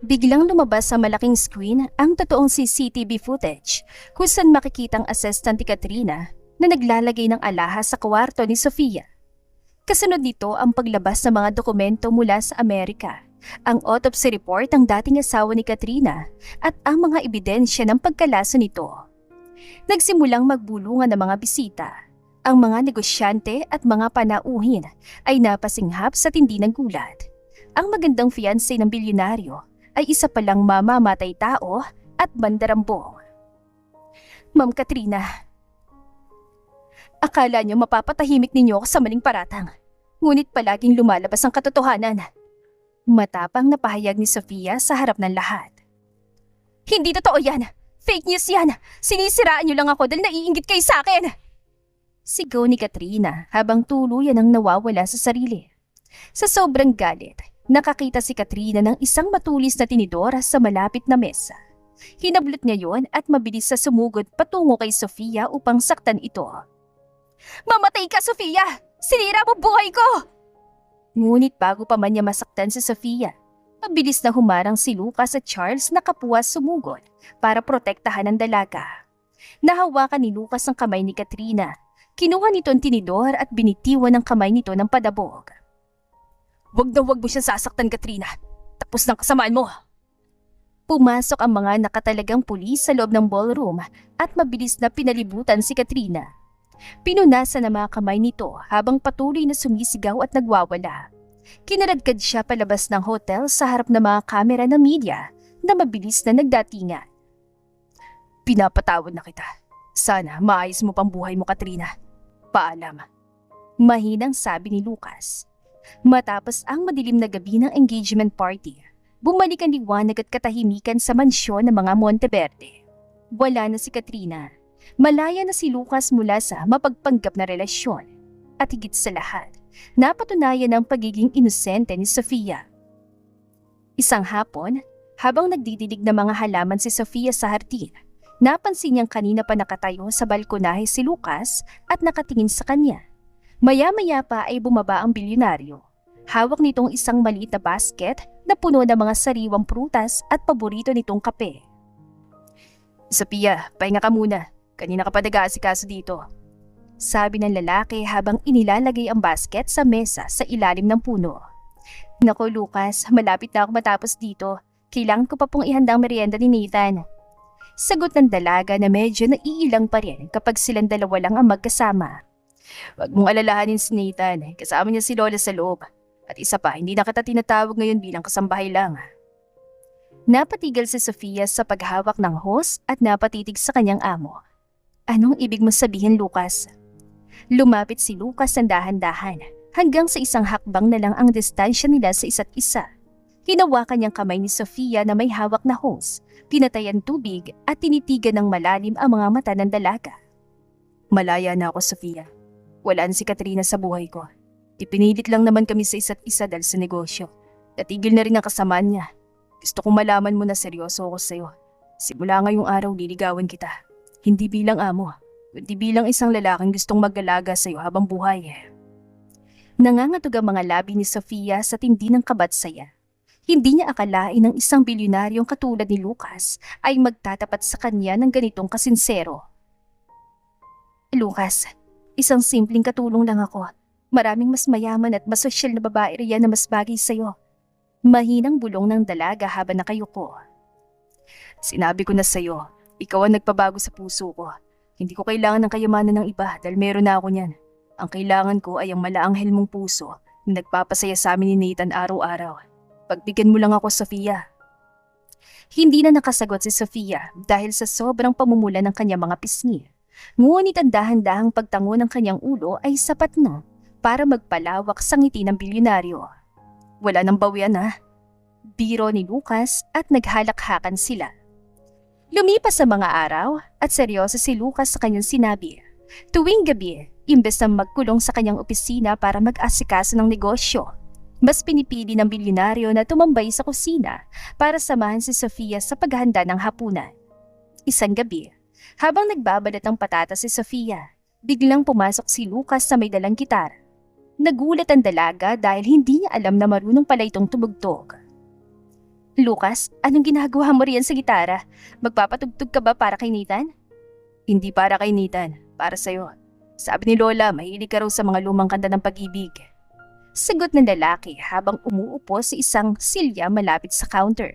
Biglang lumabas sa malaking screen ang totoong CCTV footage kung saan makikita ang assistant ni Katrina na naglalagay ng alahas sa kwarto ni Sofia. Kasunod nito ang paglabas ng mga dokumento mula sa Amerika, ang autopsy report ng dating asawa ni Katrina at ang mga ebidensya ng pagkalaso nito. Nagsimulang magbulungan ng mga bisita. Ang mga negosyante at mga panauhin ay napasinghap sa tindi ng gulat. Ang magandang fiancé ng bilyonaryo ay isa palang mamamatay tao at bandarambong. Ma'am Katrina, akala niyo mapapatahimik ninyo ako sa maling paratang, ngunit palaging lumalabas ang katotohanan. Matapang na pahayag ni Sofia sa harap ng lahat. Hindi totoo yan! Fake news yan! Sinisiraan niyo lang ako dahil naiinggit kayo sa akin! Sigaw ni Katrina habang tuluyan ang nawawala sa sarili. Sa sobrang galit, nakakita si Katrina ng isang matulis na tinidor sa malapit na mesa. Hinablot niya yon at mabilis sa sumugod patungo kay Sofia upang saktan ito. Mamatay ka, Sofia! Sinira mo buhay ko! Ngunit bago pa man niya masaktan si Sofia, mabilis na humarang si Lucas at Charles na kapuas sumugod para protektahan ang dalaga. Nahawakan ni Lucas ang kamay ni Katrina. Kinuha nito ang tinidor at binitiwan ang kamay nito ng padabog. Wag na wag mo siyang sasaktan, Katrina. Tapos ng kasamaan mo. Pumasok ang mga nakatalagang pulis sa loob ng ballroom at mabilis na pinalibutan si Katrina. Pinunasan ang mga kamay nito habang patuloy na sumisigaw at nagwawala. Kinaladkad siya palabas ng hotel sa harap ng mga kamera ng media na mabilis na nagdatingan. Pinapatawad na kita. Sana maayos mo pang buhay mo, Katrina. Paalam. Mahinang sabi ni Lucas. Matapos ang madilim na gabi ng engagement party, bumalik ang liwanag at katahimikan sa mansyon ng mga Monteverde. Wala na si Katrina. Malaya na si Lucas mula sa mapagpanggap na relasyon. At higit sa lahat, napatunayan ang pagiging inosente ni Sofia. Isang hapon, habang nagdidilig ng mga halaman si Sofia sa hardin, napansin niyang kanina pa nakatayo sa balkonahe si Lucas at nakatingin sa kanya. Maya-maya pa ay bumaba ang bilyonaryo. Hawak nitong isang maliit na basket na puno ng mga sariwang prutas at paborito nitong kape. Sophia, pahinga ka muna. Kanina ka pa nag-aasikaso dito. Sabi ng lalaki habang inilalagay ang basket sa mesa sa ilalim ng puno. Naku Lucas, malapit na ako matapos dito. Kailangan ko pa pong ihanda ang merienda ni Nathan. Sagot ng dalaga na medyo naiilang pa rin kapag silang dalawa lang ang magkasama. Huwag mong alalahanin si Nathan, kasama niya si Lola sa loob. At isa pa, hindi na kita tinatawag ngayon bilang kasambahay lang. Napatigil si Sofia sa paghawak ng hose at napatitig sa kanyang amo. Anong ibig mo sabihin, Lucas? Lumapit si Lucas ng dahan-dahan hanggang sa isang hakbang na lang ang distansya nila sa isa't isa. Hinawakan niyang kamay ni Sofia na may hawak na hose, pinatayan tubig at tinitigan ng malalim ang mga mata ng dalaga. Malaya na ako, Sofia. Wala na si Katrina sa buhay ko. Ipinilit lang naman kami sa isa't isa dahil sa negosyo. Natigil na rin ang kasamaan niya. Gusto kong malaman mo na seryoso ako sa'yo. Simula ngayong araw liligawan kita. Hindi bilang amo, kundi bilang isang lalaking gustong mag-alaga sa'yo habang buhay. Nangangatog ang mga labi ni Sofia sa tindi ng kabat-saya. Hindi niya akalain ng isang bilyonaryong katulad ni Lucas ay magtatapat sa kanya ng ganitong kasinsero. Lucas, isang simpleng katulong lang ako. Maraming mas mayaman at mas sosyal na babae riyan na mas bagay sa'yo. Mahinang bulong ng dalaga habang nakayuko. Sinabi ko na sa'yo, ikaw ang nagpabago sa puso ko. Hindi ko kailangan ng kayamanan ng iba dahil meron na ako niyan. Ang kailangan ko ay ang malaanghel mong puso na nagpapasaya sa amin ni Nathan araw-araw. Pagbigyan mo lang ako, Sofia. Hindi na nakasagot si Sofia dahil sa sobrang pamumula ng kanyang mga pisngi. Ngunit ang dahan-dahang pagtango ng kanyang ulo ay sapat na para magpalawak sa ngiti ng bilyonaryo. Wala nang bawian na. Biro ni Lucas at naghalakhakan sila. Lumipas ang mga araw at seryoso si Lucas sa kanyang sinabi. Tuwing gabi, imbes na magkulong sa kanyang opisina para mag-asikaso ng negosyo, mas pinipili ng bilyonaryo na tumambay sa kusina para samahan si Sofia sa paghahanda ng hapunan. Isang gabi, habang nagbabalat ng patatas si Sofia, biglang pumasok si Lucas sa may dalang gitar. Nagulat ang dalaga dahil hindi niya alam na marunong pala itong tumugtog. Lucas, anong ginagawa mo riyan sa gitara? Magpapatugtog ka ba para kay Nathan? Hindi para kay Nathan, para sa'yo. Sabi ni Lola, mahilig ka raw sa mga lumang kanta ng pag-ibig. Sagot ng lalaki habang umuupo sa isang silya malapit sa counter.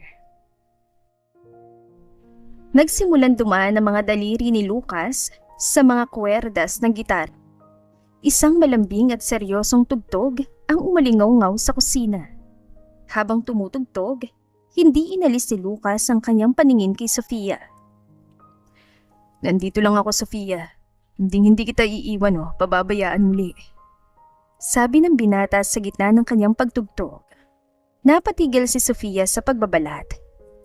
Nagsimulan dumaan ang mga daliri ni Lucas sa mga kwerdas ng gitar. Isang malambing at seryosong tugtog ang umalingaw-ngaw sa kusina. Habang tumutugtog, hindi inalis ni Lucas ang kanyang paningin kay Sofia. Nandito lang ako, Sofia. Hindi kita iiwan pababayaan muli. Sabi ng binata sa gitna ng kanyang pagtugtog. Napatigil si Sofia sa pagbabalat.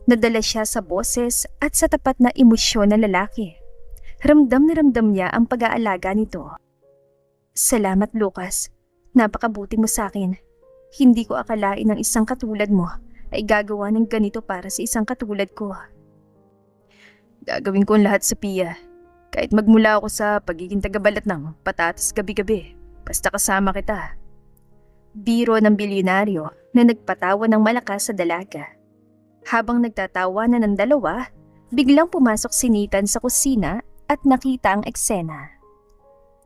Nadala siya sa boses at sa tapat na emosyon ng lalaki. Ramdam na ramdam niya ang pag-aalaga nito. Salamat, Lucas. Napakabuti mo sa akin. Hindi ko akalain ng isang katulad mo ay gagawa ng ganito para sa isang katulad ko. Gagawin ko ang lahat, Sophia. Kahit magmula ako sa pagiging tagabalat ng patatas gabi-gabi, basta kasama kita. Biro ng bilyonaryo na nagpatawa ng malakas sa dalaga. Habang nagtatawa na ng dalawa, biglang pumasok si Nathan sa kusina at nakita ang eksena.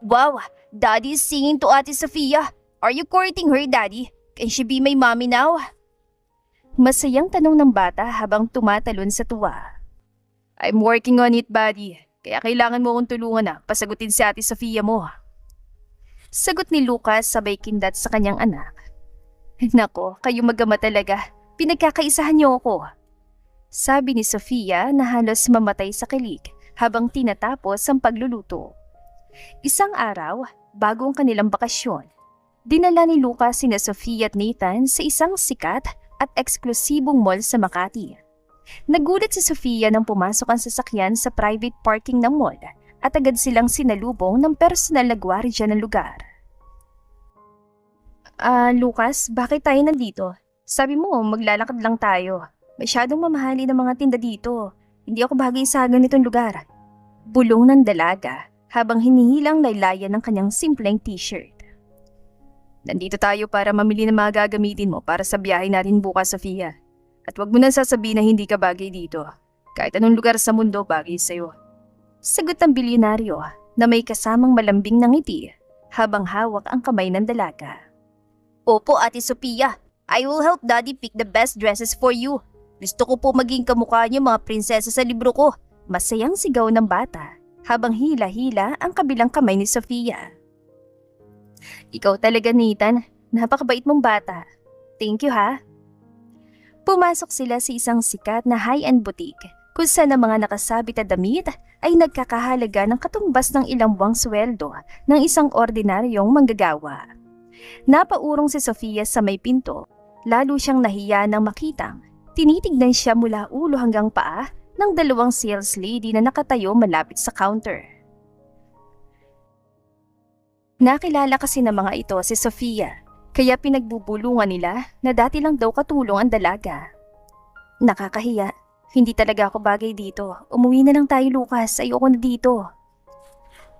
Wow! Daddy is singing to Ate Sofia. Are you courting her, Daddy? Can she be my mommy now? Masayang tanong ng bata habang tumatalon sa tuwa. I'm working on it, buddy. Kaya kailangan mo akong tulungan na pasagutin si Ate Sofia mo. Sagot ni Lucas sabay kindat sa kanyang anak. Nako, kayo mag-ama talaga. Pinagkakaisahan niyo ako. Sabi ni Sofia na halos mamatay sa kilig habang tinatapos ang pagluluto. Isang araw, bago ang kanilang bakasyon, dinala ni Lucas sina Sofia at Nathan sa isang sikat at eksklusibong mall sa Makati. Nagulat si Sofia nang pumasok ang sasakyan sa private parking ng mall at agad silang sinalubong ng personal na gwardiya ng lugar. Lucas, bakit tayo nandito? Sabi mo, maglalakad lang tayo. Masyadong mamahali ng mga tinda dito. Hindi ako bagay sa ganitong lugar. Bulong ng dalaga habang hinihilang laylayan ng kanyang simpleng t-shirt. Nandito tayo para mamili ng mga gagamitin mo para sa biyahe natin bukas, Sofia. At wag mo nang sasabihin na hindi ka bagay dito. Kahit anong lugar sa mundo bagay sa'yo. Sagot ng bilyonaryo na may kasamang malambing na ngiti habang hawak ang kamay ng dalaga. Opo, Ate Sofia. I will help Daddy pick the best dresses for you. Gusto ko po maging kamukha niyo mga prinsesa sa libro ko. Masayang sigaw ng bata habang hila-hila ang kabilang kamay ni Sofia. Ikaw talaga, Nathan. Napakabait mong bata. Thank you, ha? Pumasok sila sa isang sikat na high-end boutique kung saan ang mga nakasabit na damit ay nagkakahalaga ng katumbas ng ilang buwang sweldo ng isang ordinaryong manggagawa. Napaurong si Sofia sa may pinto, lalo siyang nahiya nang makitang tinitignan siya mula ulo hanggang paa ng dalawang sales lady na nakatayo malapit sa counter. Nakilala kasi ng mga ito si Sofia, kaya pinagbubulungan nila na dati lang daw katulong ang dalaga. Nakakahiya, hindi talaga ako bagay dito. Umuwi na lang tayo, Lucas, ayoko na dito.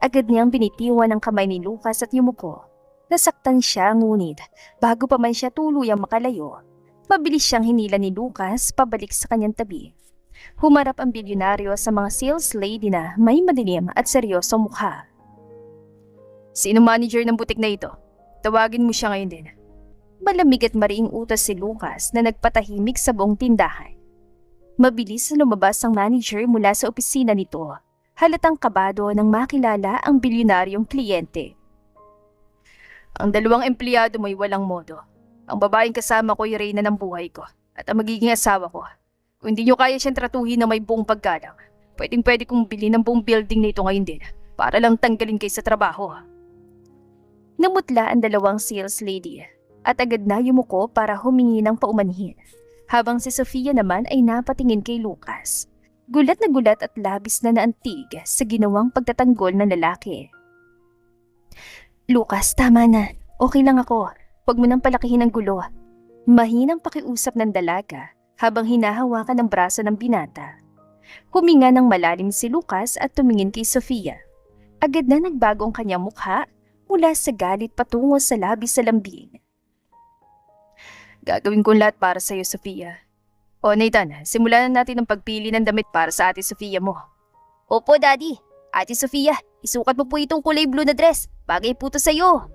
Agad niyang binitiwan ang kamay ni Lucas at yumuko. Nasaktan siya ngunit bago pa man siya tuluyang makalayo, mabilis siyang hinila ni Lucas pabalik sa kanyang tabi. Humarap ang bilyonaryo sa mga sales lady na may madilim at seryosong mukha. Sino manager ng butik na ito? Tawagin mo siya ngayon din. Malamig at mariing utos si Lucas na nagpatahimik sa buong tindahan. Mabilis na lumabas ang manager mula sa opisina nito. Halatang kabado nang makilala ang bilyonaryong kliyente. Ang dalawang empleyado mo'y walang modo. Ang babaeng kasama ko'y reyna ng buhay ko at ang magiging asawa ko. Kung hindi nyo kaya siyang tratuhin na may buong paggalang, pwede kong bilhin ng buong building na ito ngayon din para lang tanggalin kayo sa trabaho. Namutla ang dalawang sales lady at agad na yumuko para humingi ng paumanhin, habang si Sofia naman ay napatingin kay Lucas. Gulat na gulat at labis na naantig sa ginawang pagtatanggol ng lalaki. Lucas, tama na. Okay lang ako. Huwag mo nang palakihin ang gulo. Mahinang pakiusap ng dalaga habang hinahawakan ang braso ng binata. Huminga ng malalim si Lucas at tumingin kay Sofia. Agad na nagbago ang kanyang mukha mula sa galit patungo sa labis sa lambing. Gagawin ko lahat para sa'yo, Sofia. O Nathan, simulan na natin ang pagpili ng damit para sa ate Sofia mo. Opo, Daddy. Ate Sofia, isukat mo po itong kulay blue na dress. Bagay po to sa'yo.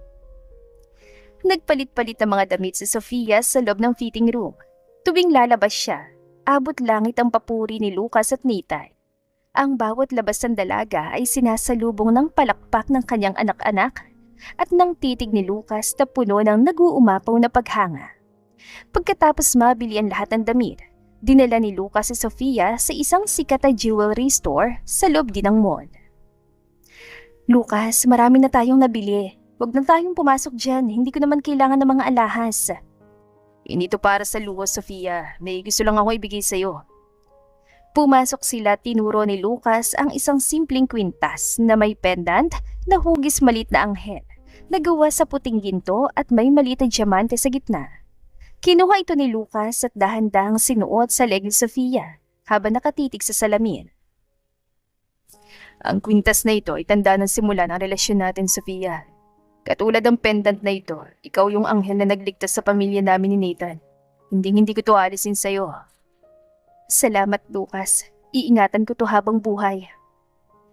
Nagpalit-palit ng mga damit si Sofia sa loob ng fitting room. Tuwing lalabas siya, abot langit ang papuri ni Lucas at Nathan. Ang bawat labas ng dalaga ay sinasalubong ng palakpak ng kanyang anak-anak at ng titig ni Lucas na puno ng nag-uumapaw na paghanga. Pagkatapos mabili ang lahat ng damit, dinala ni Lucas si Sofia sa isang sikat na jewelry store sa loob din ng mall. Lucas, marami na tayong nabili. Huwag na tayong pumasok dyan. Hindi ko naman kailangan ng mga alahas. Hindi to para sa luho, Sofia. May gusto lang ako ibigay sa'yo. Pumasok sila, tinuro ni Lucas ang isang simpleng kwintas na may pendant na hugis malit na anghel, nagawa sa puting ginto at may maliit na diamante sa gitna. Kinuha ito ni Lucas at dahan-dahang sinuot sa leg ni Sofia habang nakatitig sa salamin. Ang kwintas na ito ay tanda ng simula ng relasyon natin, Sofia. Katulad ng pendant na ito, ikaw yung anghel na nagligtas sa pamilya namin ni Nathan. Hindi ko to alisin sa'yo. Salamat, Lucas. Iingatan ko to habang buhay.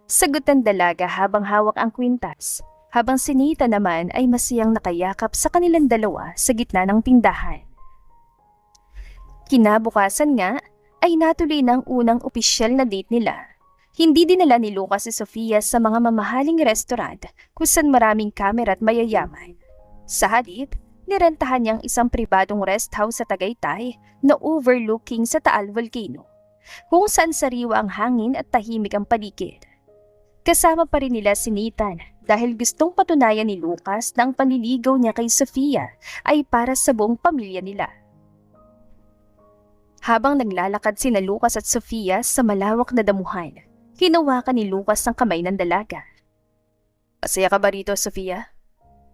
Sagot ng dalaga habang hawak ang kwintas, habang si Nathan naman ay masiyang nakayakap sa kanilang dalawa sa gitna ng tindahan. Kinabukasan nga ay natuloy ng unang opisyal na date nila. Hindi dinala ni Lucas si Sofia sa mga mamahaling restaurant kung saan maraming kamera at mayayaman. Sa halip, nirentahan niyang isang pribadong rest house sa Tagaytay na overlooking sa Taal Volcano, kung saan sariwa ang hangin at tahimik ang paligid. Kasama pa rin nila si Nathan dahil gustong patunayan ni Lucas na ang panliligaw niya kay Sofia ay para sa buong pamilya nila. Habang naglalakad sina Lucas at Sofia sa malawak na damuhan, hinawakan ni Lucas ang kamay ng dalaga. Masaya ka ba rito, Sofia?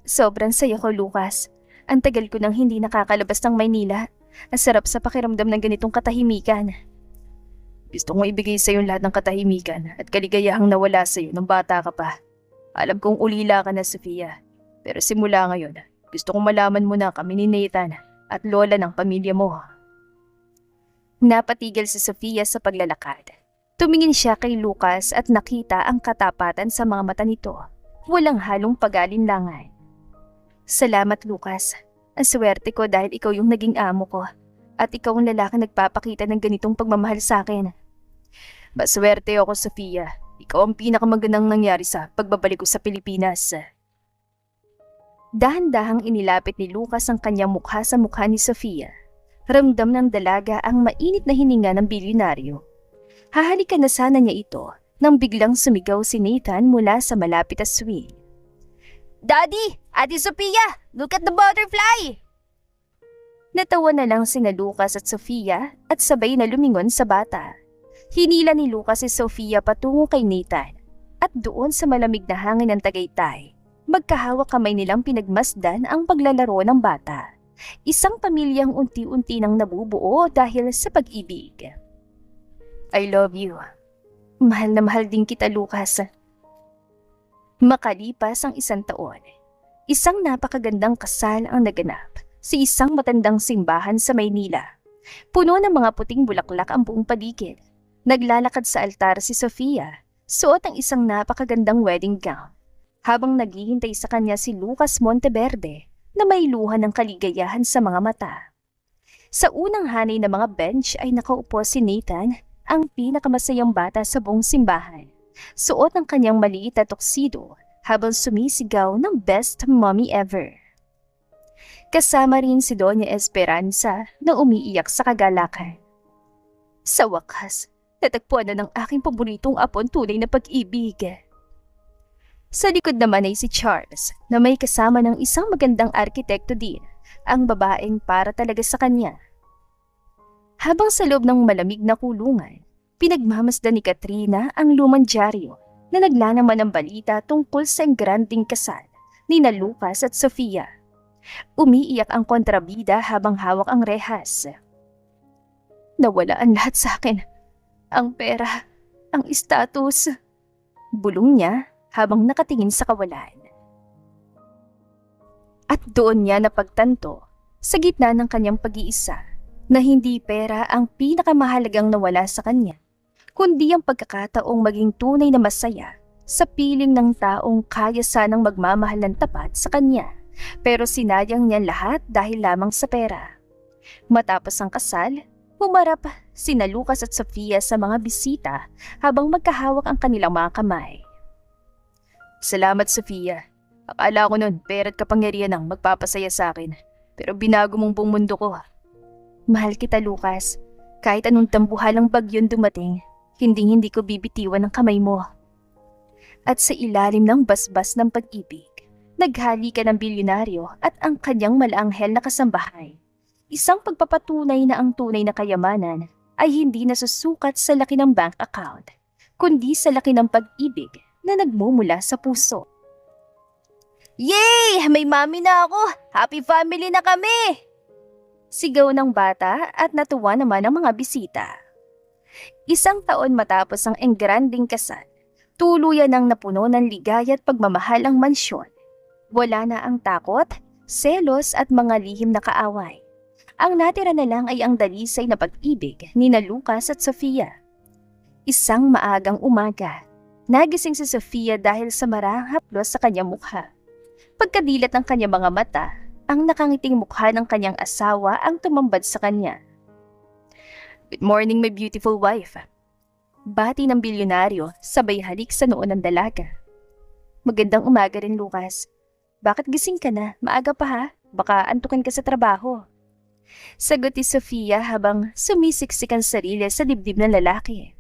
Sobrang saya ko, Lucas. Ang tagal ko nang hindi nakakalabas ng Maynila. Ang sarap sa pakiramdam ng ganitong katahimikan. Gusto kong ibigay sa iyo lahat ng katahimikan at kaligayahang nawala sa iyo nung bata ka pa. Alam kong ulila ka na, Sofia. Pero simula ngayon, gusto kong malaman mo na kami ni Nathan at lola ng pamilya mo. Napatigil si Sofia sa paglalakad. Tumingin siya kay Lucas at nakita ang katapatan sa mga mata nito. Walang halong pag-alinlangan. Salamat, Lucas. Ang swerte ko dahil ikaw yung naging amo ko. At ikaw ang lalaki nagpapakita ng ganitong pagmamahal sa akin. Maswerte ako, Sofia. Ikaw ang pinakamagandang nangyari sa pagbabalik ko sa Pilipinas. Dahan-dahang inilapit ni Lucas ang kanyang mukha sa mukha ni Sofia. Ramdam ng dalaga ang mainit na hininga ng bilyonaryo. Hahalikan na sana niya ito nang biglang sumigaw si Nathan mula sa malapit na swing. Daddy! Ate Sofia! Look at the butterfly! Natawa na lang sina Lucas at Sofia at sabay na lumingon sa bata. Hinila ni Lucas si Sofia patungo kay Nathan at doon sa malamig na hangin ng Tagaytay, magkahawak kamay nilang pinagmasdan ang paglalaro ng bata. Isang pamilyang unti-unti nang nabubuo dahil sa pag-ibig. I love you. Mahal na mahal din kita, Lucas. Makalipas ang 1 taon, isang napakagandang kasal ang naganap sa isang matandang simbahan sa Maynila. Puno ng mga puting bulaklak ang buong paligid. Naglalakad sa altar si Sofia, suot ang isang napakagandang wedding gown, habang naghihintay sa kanya si Lucas Monteverde na may luha ng kaligayahan sa mga mata. Sa unang hanay ng mga bench ay nakaupo si Nathan, ang pinakamasayang bata sa buong simbahan. Suot ang kanyang maliit na tuxedo habang sumisigaw ng best mommy ever. Kasama rin si Doña Esperanza na umiiyak sa kagalakan. Sa wakas, natagpuan na ng aking paboritong apo ang tunay na pag-ibig. Sa likod naman ay si Charles na may kasama ng isang magandang arkitekto din, ang babaeng para talaga sa kanya. Habang sa loob ng malamig na kulungan, pinagmamasdan ni Katrina ang lumang dyaryo na naglalaman ng balita tungkol sa engranding kasal ni na Lucas at Sofia. Umiiyak ang kontrabida habang hawak ang rehas. Nawala ang lahat sa akin. Ang pera, ang status. Bulong niya habang nakatingin sa kawalan. At doon niya napagtanto sa gitna ng kanyang pag-iisa na hindi pera ang pinakamahalagang nawala sa kanya, kundi ang pagkakataong maging tunay na masaya sa piling ng taong kaya sanang magmamahal ng tapat sa kanya, pero sinayang niya lahat dahil lamang sa pera. Matapos ang kasal, humarap sina Lucas at Sofia sa mga bisita habang magkahawak ang kanilang mga kamay. Salamat, Sofia. Akala ko nun, pera at kapangyarihan ang magpapasaya sa akin, pero binago mong buong mundo ko. Mahal kita, Lucas. Kahit anong tambuhalang bagyon dumating, hindi ko bibitiwan ang kamay mo. At sa ilalim ng basbas ng pag-ibig, naghalikan ng bilyonaryo at ang kanyang malaanghel na kasambahay. Isang pagpapatunay na ang tunay na kayamanan ay hindi nasusukat sa laki ng bank account, kundi sa laki ng pag-ibig na nagmumula sa puso. Yay! May mami na ako! Happy family na kami! Sigaw ng bata at natuwa naman ang mga bisita. Isang taon matapos ang engranding kasal, tuluyan ang napuno ng ligaya at pagmamahal ang mansyon. Wala na ang takot, selos at mga lihim na kaaway. Ang natira na lang ay ang dalisay na pag-ibig ni na Lucas at Sofia. Isang maagang umaga, nagising si Sofia dahil sa marang haplos sa kanyang mukha. Pagkadilat ng kanyang mga mata, ang nakangiting mukha ng kanyang asawa ang tumambad sa kanya. Good morning, my beautiful wife. Bati ng bilyonaryo, sabay halik sa noo ng dalaga. Magandang umaga rin, Lucas. Bakit gising ka na? Maaga pa ha? Baka antukan ka sa trabaho. Sagot ni Sofia habang sumisiksik ang sarili sa dibdib ng lalaki.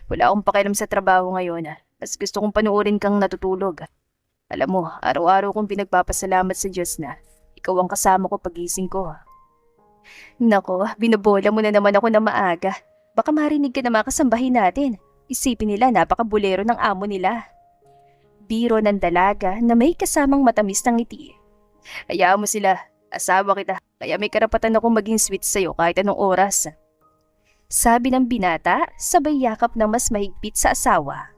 Wala akong pakialam sa trabaho ngayon. Mas gusto kong panuorin kang natutulog. Alam mo, araw-araw kong pinagpapasalamat sa Diyos na ikaw ang kasama ko pagising ko. Nako, binabola mo na naman ako na maaga. Baka marinig ka na mga kasambahin natin. Isipin nila napakabulero ng amo nila. Biro ng dalaga na may kasamang matamis ng ngiti. Hayaan mo sila, asawa kita, kaya may karapatan akong maging sweet sa'yo kahit anong oras. Sabi ng binata, sabay yakap na mas mahigpit sa asawa.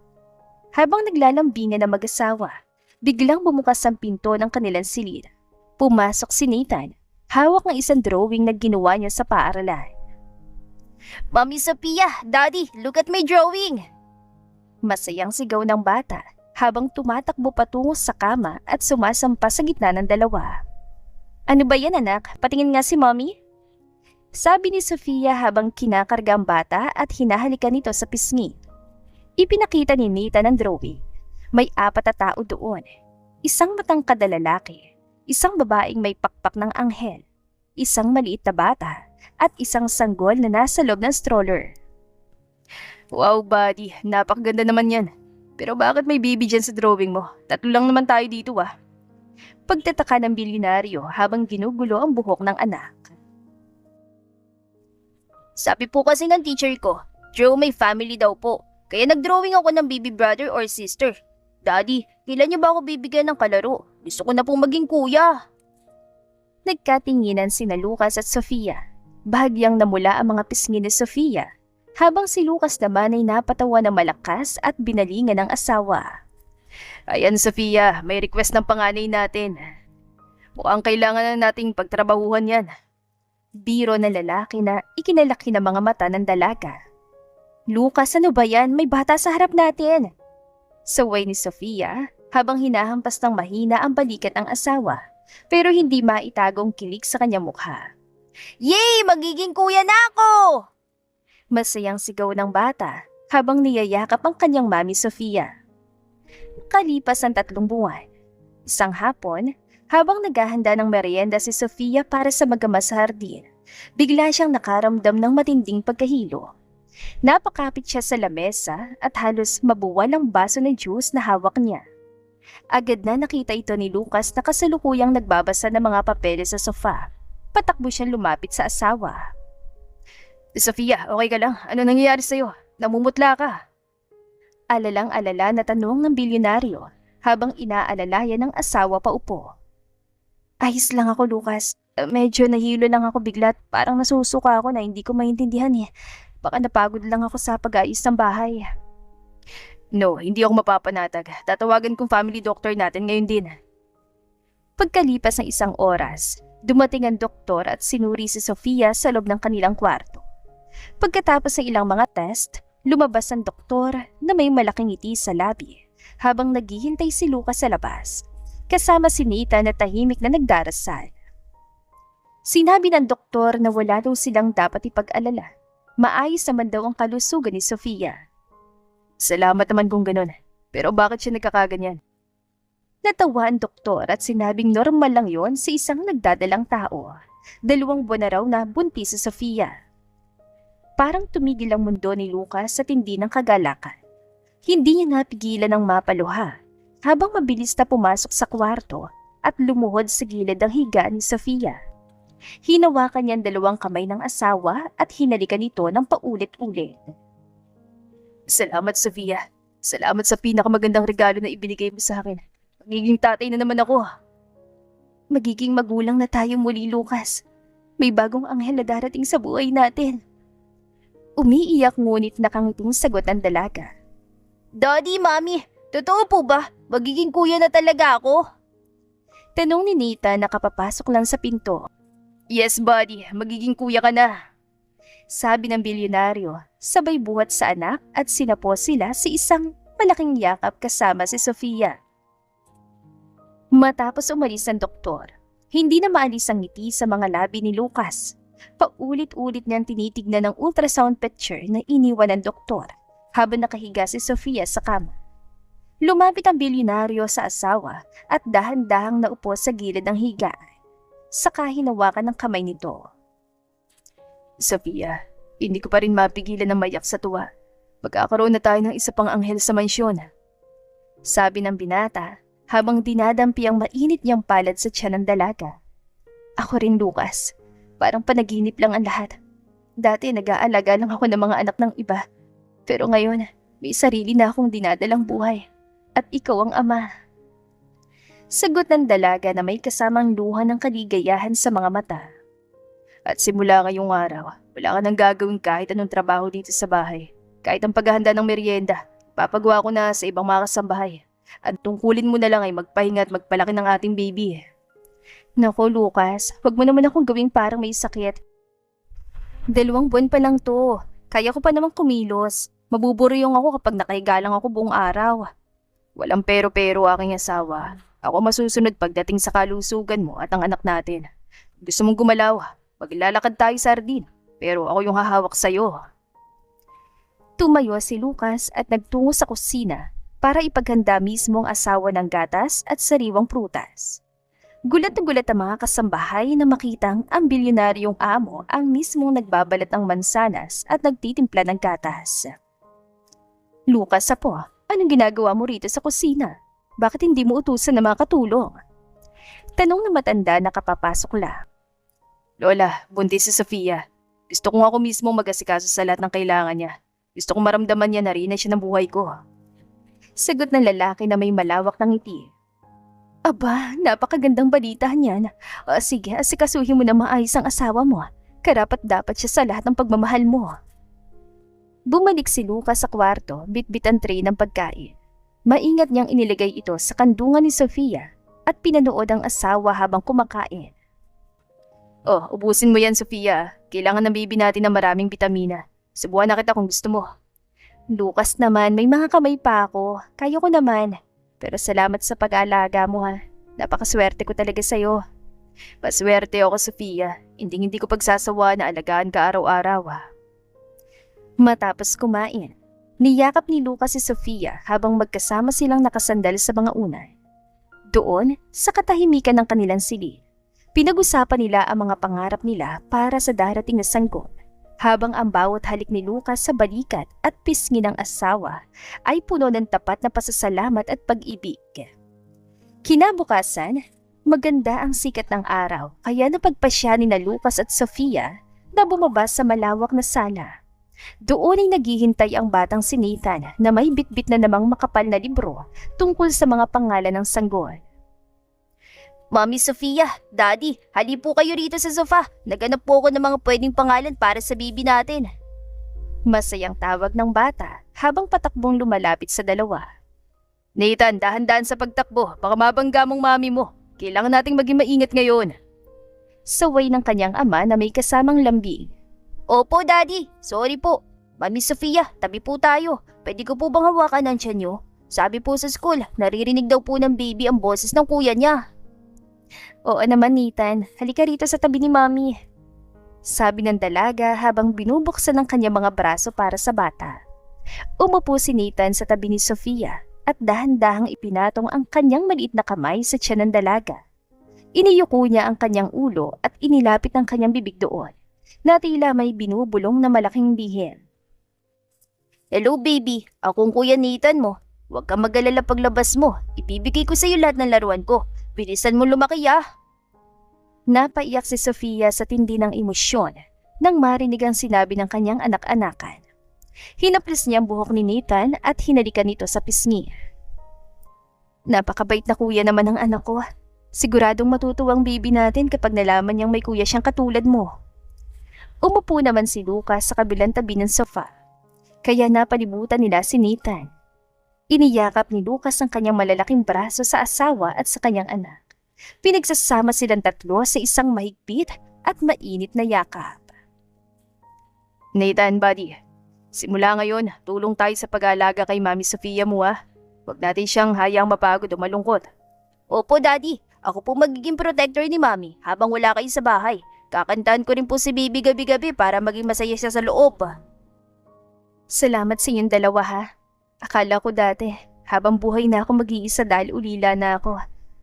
Habang naglalambingan ng mag-asawa, biglang bumukas ang pinto ng kanilang silid. Pumasok si Nathan, hawak ng isang drawing na ginawa niya sa paaralan. Mami Sophia, Daddy, look at my drawing! Masayang sigaw ng bata habang tumatakbo patungo sa kama at sumasampa sa gitna ng dalawa. Ano ba yan, anak? Patingin nga si Mommy? Sabi ni Sofia habang kinakarga ang bata at hinahalikan nito sa pisngi. Ipinakita ni Nathan ang drawing. May 4 na tao doon. Isang matangkad na lalaki, isang babaeng may pakpak ng anghel, isang maliit na bata, at isang sanggol na nasa loob ng stroller. Wow, buddy. Napakaganda naman yan. Pero bakit may baby dyan sa drawing mo? 3 lang naman tayo dito ah. Pagtataka ng bilyonaryo habang ginugulo ang buhok ng anak. Sabi po kasi ng teacher ko, draw may family daw po. Kaya nagdrawing ako ng baby brother or sister. Daddy, kailan niyo ba ako bibigyan ng kalaro? Gusto ko na pong maging kuya. Nagkatinginan sina Lucas at Sofia. Bahagyang namula ang mga pisngi ni Sofia, habang si Lucas naman ay napatawa na malakas at binalingan ng asawa. Ayan Sofia, may request ng panganay natin. Mukhang kailangan na nating pagtrabahuhan yan. Biro ng lalaki na ikinalaki ng mga mata ng dalaga. Lucas, ano ba yan? May bata sa harap natin. Saway ni Sofia habang hinahampas ng mahina ang balikat ng asawa, pero hindi maitagong kilig sa kanyang mukha. Yay! Magiging kuya na ako! Masayang sigaw ng bata habang niyayakap ang kanyang mami Sofia. Kalipas ang 3 buwan, isang hapon, habang naghahanda ng merienda si Sofia para sa magama sa hardin, bigla siyang nakaramdam ng matinding pagkahilo. Napakapit siya sa lamesa at halos mabuwal ang baso ng juice na hawak niya. Agad na nakita ito ni Lucas na kasalukuyang nagbabasa ng mga papeles sa sofa. Patakbo siyang lumapit sa asawa. Sofia, okay ka lang? Ano nangyayari sa'yo? Namumutla ka. Alalang-alala na tanong ng bilyonaryo habang inaalalayan ng asawa pa upo. Ayos lang ako, Lucas. Medyo nahilo lang ako bigla't parang nasusuka ako na hindi ko maintindihan eh. Baka napagod lang ako sa pag-ayos ng bahay. No, hindi ako mapapanatag. Tatawagan kong family doctor natin ngayon din. Pagkalipas ng 1 oras, dumating ang doktor at sinuri si Sofia sa loob ng kanilang kwarto. Pagkatapos ng ilang mga test, lumabas ang doktor na may malaking ngiti sa labi habang naghihintay si Lucas sa labas, kasama si Nathan na tahimik na nagdarasal. Sinabi ng doktor na wala daw silang dapat ipag-alala. Maayos naman daw ang kalusugan ni Sofia. Salamat naman kung ganun. Pero bakit siya nagkakaganyan? Natawa ang doktor at sinabing normal lang yon sa isang nagdadalang tao. 2 buwan na raw na buntis si Sofia. Parang tumigil ang mundo ni Lucas sa tindi ng kagalakan. Hindi niya napigilan ang mapaluha habang mabilis na pumasok sa kwarto at lumuhod sa gilid ang higaan ni Sofia. Hinawakan niya ang 2 kamay ng asawa at hinalikan ito ng paulit-ulit. Salamat, Sofia. Salamat sa pinakamagandang regalo na ibinigay mo sa akin. Magiging tatay na naman ako. Magiging magulang na tayo muli, Lucas. May bagong anghel na darating sa buhay natin. Umiiyak ngunit nakangiting sagot ng dalaga. Daddy, Mami, totoo po ba? Magiging kuya na talaga ako? Tanong ni Nita na kapapasok lang sa pinto. Yes, buddy. Magiging kuya ka na. Sabi ng bilyonaryo, sabay buhat sa anak at sinapo sila sa isang malaking yakap kasama si Sofia. Matapos umalis ang doktor, hindi na maalis ang ngiti sa mga labi ni Lucas. Paulit-ulit niyang tinitignan ang ultrasound picture na iniwan ng doktor habang nakahiga si Sofia sa kama. Lumapit ang bilyonaryo sa asawa at dahan-dahang naupo sa gilid ng higaan. Saka hinawakan ng kamay nito. Sofia, hindi ko pa rin mapigilan ng mayak sa tuwa. Magkakaroon na tayo ng isa pang anghel sa mansyon. Sabi ng binata habang dinadampi ang mainit niyang palad sa tiyan ng dalaga. Ako rin, Lucas. Parang panaginip lang ang lahat. Dati nag-aalaga lang ako ng mga anak ng iba. Pero ngayon, may sarili na akong dinadalang buhay. At ikaw ang ama. Sagot ng dalaga na may kasamang luha ng kaligayahan sa mga mata. At simula ngayong araw, wala ka nang gagawin kahit anong trabaho dito sa bahay. Kahit ang paghahanda ng merienda, papagawa ko na sa ibang mga kasambahay. At tungkulin mo na lang ay magpahinga at magpalaki ng ating baby. Naku, Lucas, wag mo naman akong gawing parang may sakit. 2 buwan pa lang to. Kaya ko pa naman kumilos. Mabuburyong ako kapag nakahiga lang ako buong araw. Walang pero-pero aking asawa. Ako masusunod pagdating sa kalusugan mo at ang anak natin. Gusto mong gumalaw, maglalakad tayo sa hardin. Pero ako yung hahawak sa'yo. Tumayo si Lucas at nagtungo sa kusina para ipaghanda mismo ang asawa ng gatas at sariwang prutas. Gulat na gulat ang mga kasambahay na makitang ang bilyonaryong amo ang mismong nagbabalat ng mansanas at nagtitimpla ng gatas. Lucas, apo, anong ginagawa mo rito sa kusina? Bakit hindi mo utusan na mga katulong? Tanong ng matanda na kapapasok lang. Lola, buntis si Sofia. Gusto ko ako mismo mag-asikaso sa lahat ng kailangan niya. Gusto kong maramdaman niya na rin na siya ng buhay ko. Sagot ng lalaki na may malawak ng ngiti. Aba, napakagandang balita niyan. Sige, asikasuhin mo na maayos ang asawa mo. Karapat dapat siya sa lahat ng pagmamahal mo. Bumalik si Lucas sa kwarto, bitbit ang tray ng pagkain. Maingat niyang inilagay ito sa kandungan ni Sofia at pinanood ang asawa habang kumakain. Oh, ubusin mo yan, Sofia. Kailangan ng baby natin ng maraming bitamina. Subuhan na kita kung gusto mo. Lucas naman, may mga kamay pa ako. Kaya ko naman. Pero salamat sa pag-aalaga mo ha. Napakaswerte ko talaga sa'yo. Paswerte ako, Sofia. Hindi ko pagsasawa na alagaan ka araw-araw. Matapos kumain, niyakap ni Lucas si Sofia habang magkasama silang nakasandal sa mga unan. Doon, sa katahimikan ng kanilang silid, pinag-usapan nila ang mga pangarap nila para sa darating na sanggol, habang ang bawat halik ni Lucas sa balikat at pisngi ng asawa ay puno ng tapat na pasasalamat at pag-ibig. Kinabukasan, maganda ang sikat ng araw kaya napagpasya ni na Lucas at Sofia na bumaba sa malawak na sala. Doon ay naghihintay ang batang si Nathan na may bitbit na namang makapal na libro tungkol sa mga pangalan ng sanggol. Mami Sofia, Daddy, hali po kayo rito sa sofa. Naghanap po ako ng mga pwedeng pangalan para sa baby natin. Masayang tawag ng bata habang patakbong lumalapit sa dalawa. Nathan, dahan-dahan sa pagtakbo. Baka mabangga mong mami mo. Kailangan nating maging maingat ngayon. Saway ng kanyang ama na may kasamang lambing. Opo, Daddy. Sorry po. Mami Sofia, tabi po tayo. Pwede ko po bang hawakan ang tiyan niyo? Sabi po sa school, naririnig daw po ng baby ang boses ng kuya niya. Oo naman, Nathan. Halika rito sa tabi ni Mami. Sabi ng dalaga habang binubuksan ng kanyang mga braso para sa bata. Umupo si Nathan sa tabi ni Sofia at dahan-dahang ipinatong ang kanyang maliit na kamay sa tiyan ng dalaga. Iniyuko niya ang kanyang ulo at inilapit ang kanyang bibig doon, na tila may binubulong na malaking bihim. Hello, baby. Akong kuya Nathan mo. Huwag kang mag-alala paglabas mo. Ibibigay ko sa iyo lahat ng laruan ko. Bilisan mo lumaki, ah. Napaiyak si Sofia sa tindi ng emosyon nang marinig ang sinabi ng kanyang anak-anakan. Hinaplis niya ang buhok ni Nathan at hinalikan nito sa pisngi. Napakabait na kuya naman ng anak ko. Siguradong matutuwang baby natin kapag nalaman niyang may kuya siyang katulad mo. Umupo naman si Lucas sa kabilang tabi ng sofa, kaya napalibutan nila si Nathan. Iniyakap ni Lucas ang kanyang malalaking braso sa asawa at sa kanyang anak. Pinagsasama silang tatlo sa isang mahigpit at mainit na yakap. Nathan, buddy. Simula ngayon, tulong tayo sa pag-aalaga kay Mami Sofia mo, ah. Huwag natin siyang hayang mapagod o malungkot. Opo, Daddy. Ako po magiging protector ni Mami habang wala kayo sa bahay. Kakantahan ko rin po si baby gabi-gabi para maging masaya siya sa loob. Salamat sa inyong dalawa, ha. Akala ko dati, habang buhay na ako mag-iisa dahil ulila na ako.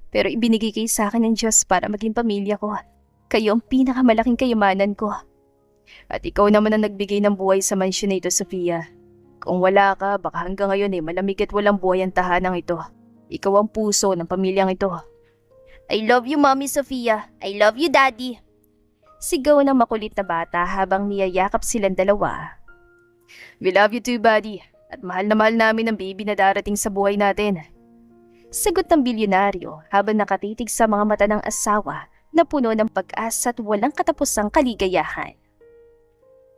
Pero ibinigay kayo sa akin ng Diyos para maging pamilya ko. Kayo ang pinakamalaking kayamanan ko. At ikaw naman ang nagbigay ng buhay sa mansyon na ito, Sofia. Kung wala ka, baka hanggang ngayon malamig at walang buhay ang tahanang ito. Ikaw ang puso ng pamilyang ito. I love you, Mami Sofia. I love you, Daddy. Sigaw ng makulit na bata habang niyayakap silang dalawa. We love you too, buddy. At mahal na mahal namin ang baby na darating sa buhay natin. Sagot ng bilyonaryo habang nakatitig sa mga mata ng asawa na puno ng pag-asa at walang katapusang kaligayahan.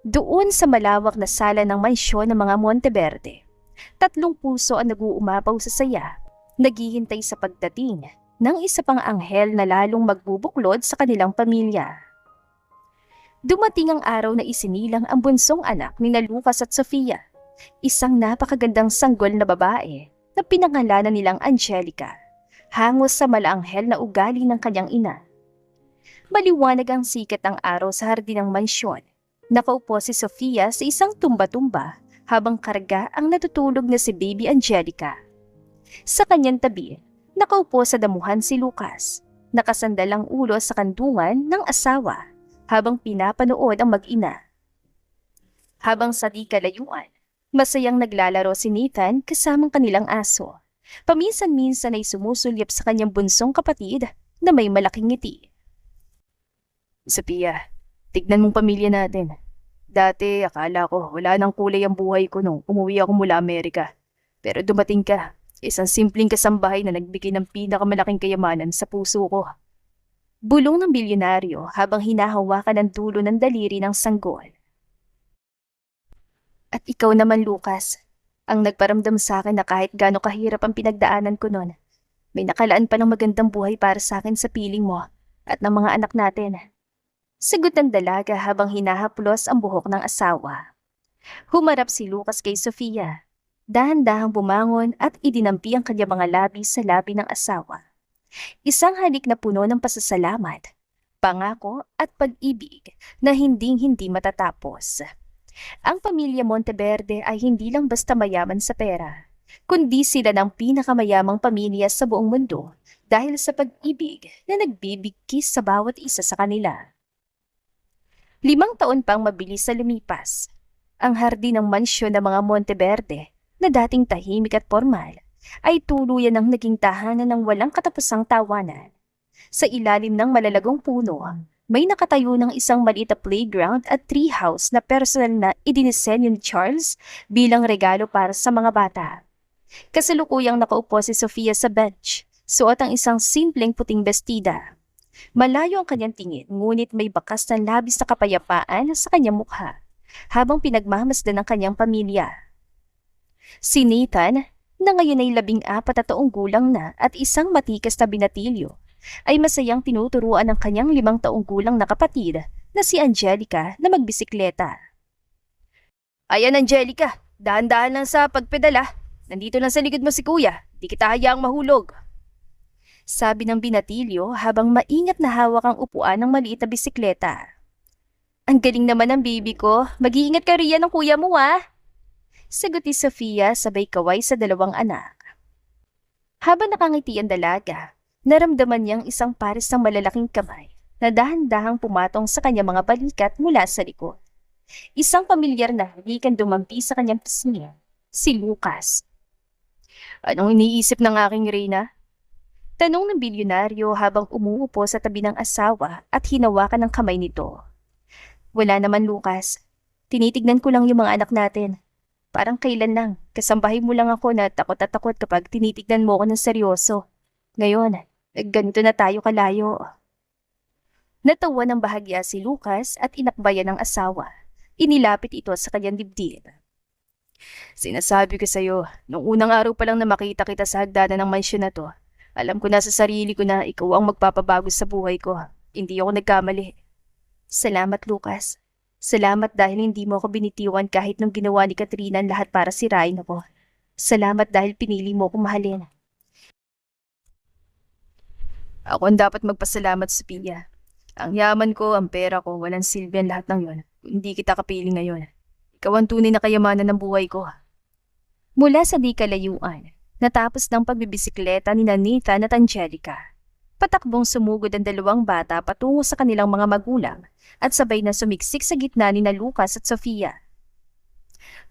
Doon sa malawak na sala ng mansyon ng mga Monteverde, 3 puso ang nag-uumapaw sa saya, naghihintay sa pagdating ng isa pang anghel na lalong magbubuklod sa kanilang pamilya. Dumating ang araw na isinilang ang bunsong anak ni na Lucas at Sofia, isang napakagandang sanggol na babae na pinangalanan nilang Angelica, hangos sa malaanghel na ugali ng kanyang ina. Maliwanag ang sikat ng araw sa hardin ng mansyon. Nakaupo si Sofia sa isang tumba-tumba habang karga ang natutulog na si baby Angelica. Sa kanyang tabi, nakaupo sa damuhan si Lucas, nakasandal ang ulo sa kandungan ng asawa habang pinapanood ang mag-ina. Habang sa di kalayuan, masayang naglalaro si Nathan kasamang kanilang aso. Paminsan-minsan ay sumusulyap sa kanyang bunsong kapatid na may malaking ngiti. Sofia, tignan mong pamilya natin. Dati akala ko wala nang kulay ang buhay ko nung umuwi ako mula Amerika. Pero dumating ka, isang simpleng kasambahay na nagbigay ng pinakamalaking kayamanan sa puso ko. Bulong ng bilyonaryo habang hinahawakan ang dulo ng daliri ng sanggol. At ikaw naman, Lucas, ang nagparamdam sa akin na kahit gaano kahirap ang pinagdaanan ko noon, may nakalaan pa ng magandang buhay para sa akin sa piling mo at ng mga anak natin. Sagot ng dalaga habang hinahaplos ang buhok ng asawa. Humarap si Lucas kay Sofia. Dahan-dahang bumangon at idinampi ang kanyang mga labi sa labi ng asawa. Isang halik na puno ng pasasalamat pangako at pag-ibig na hinding-hindi matatapos. Ang pamilya Monteverde ay hindi lang basta mayaman sa pera, kundi sila ng pinakamayamang pamilya sa buong mundo dahil sa pag-ibig na nagbibigkis sa bawat isa sa kanila. 5 taon pang mabilis sa lumipas, ang hardin ng mansyon ng mga Monteverde na dating tahimik at formal ay tuluyan ng naging tahanan ng walang katapusang tawanan. Sa ilalim ng malalagong puno, may nakatayo ng isang maliit na playground at treehouse na personal na idinisenyo ni Charles bilang regalo para sa mga bata. Kasalukuyang nakaupo si Sofia sa bench, suot ang isang simpleng puting bestida. Malayo ang kanyang tingin, ngunit may bakas ng labis na kapayapaan sa kanyang mukha, habang pinagmamasdan ng kanyang pamilya. Si Nathan, na ngayon ay 14 na taong gulang na at isang matikas na binatilyo, ay masayang tinuturuan ng kanyang 5 taong gulang na kapatid na si Angelica na magbisikleta. Ayan, Angelica, dahan-dahan lang sa pagpedala. Nandito lang sa likod mo si kuya, di kita hayaang mahulog. Sabi ng binatilyo habang maingat na hawak ang upuan ng maliit na bisikleta. Ang galing naman ng baby ko, mag-iingat ka riyan ng kuya mo Sagot ni Sofia sabay kaway sa 2 anak. Habang nakangiti ang dalaga, naramdaman niyang isang pares ng malalaking kamay na dahan-dahang pumatong sa kanyang mga balikat mula sa likod. Isang pamilyar na halikan dumampi sa kanyang pisngi, si Lucas. Anong iniisip ng aking Reyna? Tanong ng bilyonaryo habang umuupo sa tabi ng asawa at hinawakan ng kamay nito. Wala naman, Lucas. Tinitignan ko lang yung mga anak natin. Parang kailan lang, kasambahay mo lang ako na takot at takot kapag tinitignan mo ko ng seryoso. Ngayon, ganito na tayo kalayo. Natawa ng bahagya si Lucas at inakbayan ng asawa. Inilapit ito sa kanyang dibdib. Sinasabi ko sa'yo, nung unang araw pa lang na makita kita sa hagdanan ng mansyon na to, alam ko na sa sarili ko na ikaw ang magpapabago sa buhay ko. Hindi ako nagkamali. Salamat, Lucas. Salamat dahil hindi mo ako binitiwan kahit nung ginawa ni Katrina ang lahat para sirain ako. Salamat dahil pinili mo akong mahalin. Ako ang dapat magpasalamat, Sophia. Ang yaman ko, ang pera ko, walang silbi ang lahat ng yon. Hindi kita kapili ngayon. Ikaw ang tunay na kayamanan ng buhay ko. Mula sa di kalayuan, natapos ng pagbibisikleta ni Nathan at Angelica. Patakbong sumugod ang 2 bata patungo sa kanilang mga magulang at sabay na sumiksik sa gitna ni na Lucas at Sofia.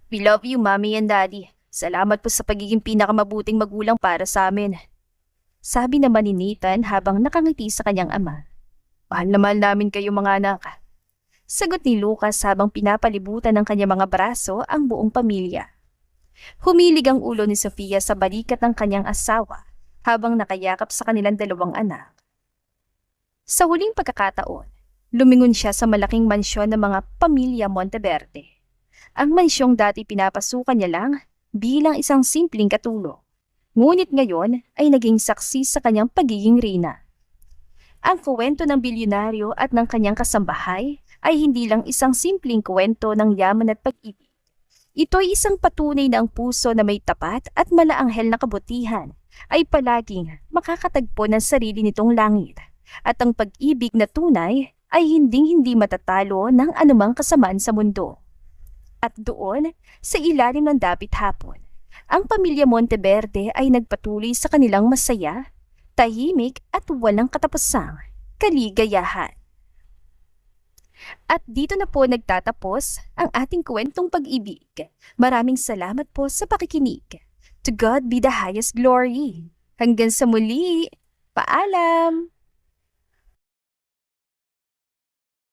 We love you, Mommy and Daddy. Salamat po sa pagiging pinakamabuting magulang para sa amin. Sabi naman ni Nathan habang nakangiti sa kanyang ama. Mahal na mahal namin kayo mga anak. Sagot ni Lucas habang pinapalibutan ng kanyang mga braso ang buong pamilya. Humilig ang ulo ni Sofia sa balikat ng kanyang asawa habang nakayakap sa kanilang 2 anak. Sa huling pagkakataon, lumingon siya sa malaking mansyon ng mga pamilya Monteverde. Ang mansyong dati pinapasukan niya lang bilang isang simpleng katulong, ngunit ngayon ay naging saksi sa kanyang pagiging reyna. Ang kwento ng bilyonaryo at ng kanyang kasambahay ay hindi lang isang simpleng kwento ng yaman at pag-ibig. Ito'y isang patunay na ang puso na may tapat at malaanghel na kabutihan ay palaging makakatagpo ng sarili nitong langit at ang pag-ibig na tunay ay hinding-hindi matatalo ng anumang kasamaan sa mundo. At doon, sa ilalim ng dapit hapon, ang pamilya Monteverde ay nagpatuloy sa kanilang masaya, tahimik at walang katapusang kaligayahan. At dito na po nagtatapos ang ating kwentong pag-ibig. Maraming salamat po sa pakikinig. To God be the highest glory. Hanggang sa muli. Paalam!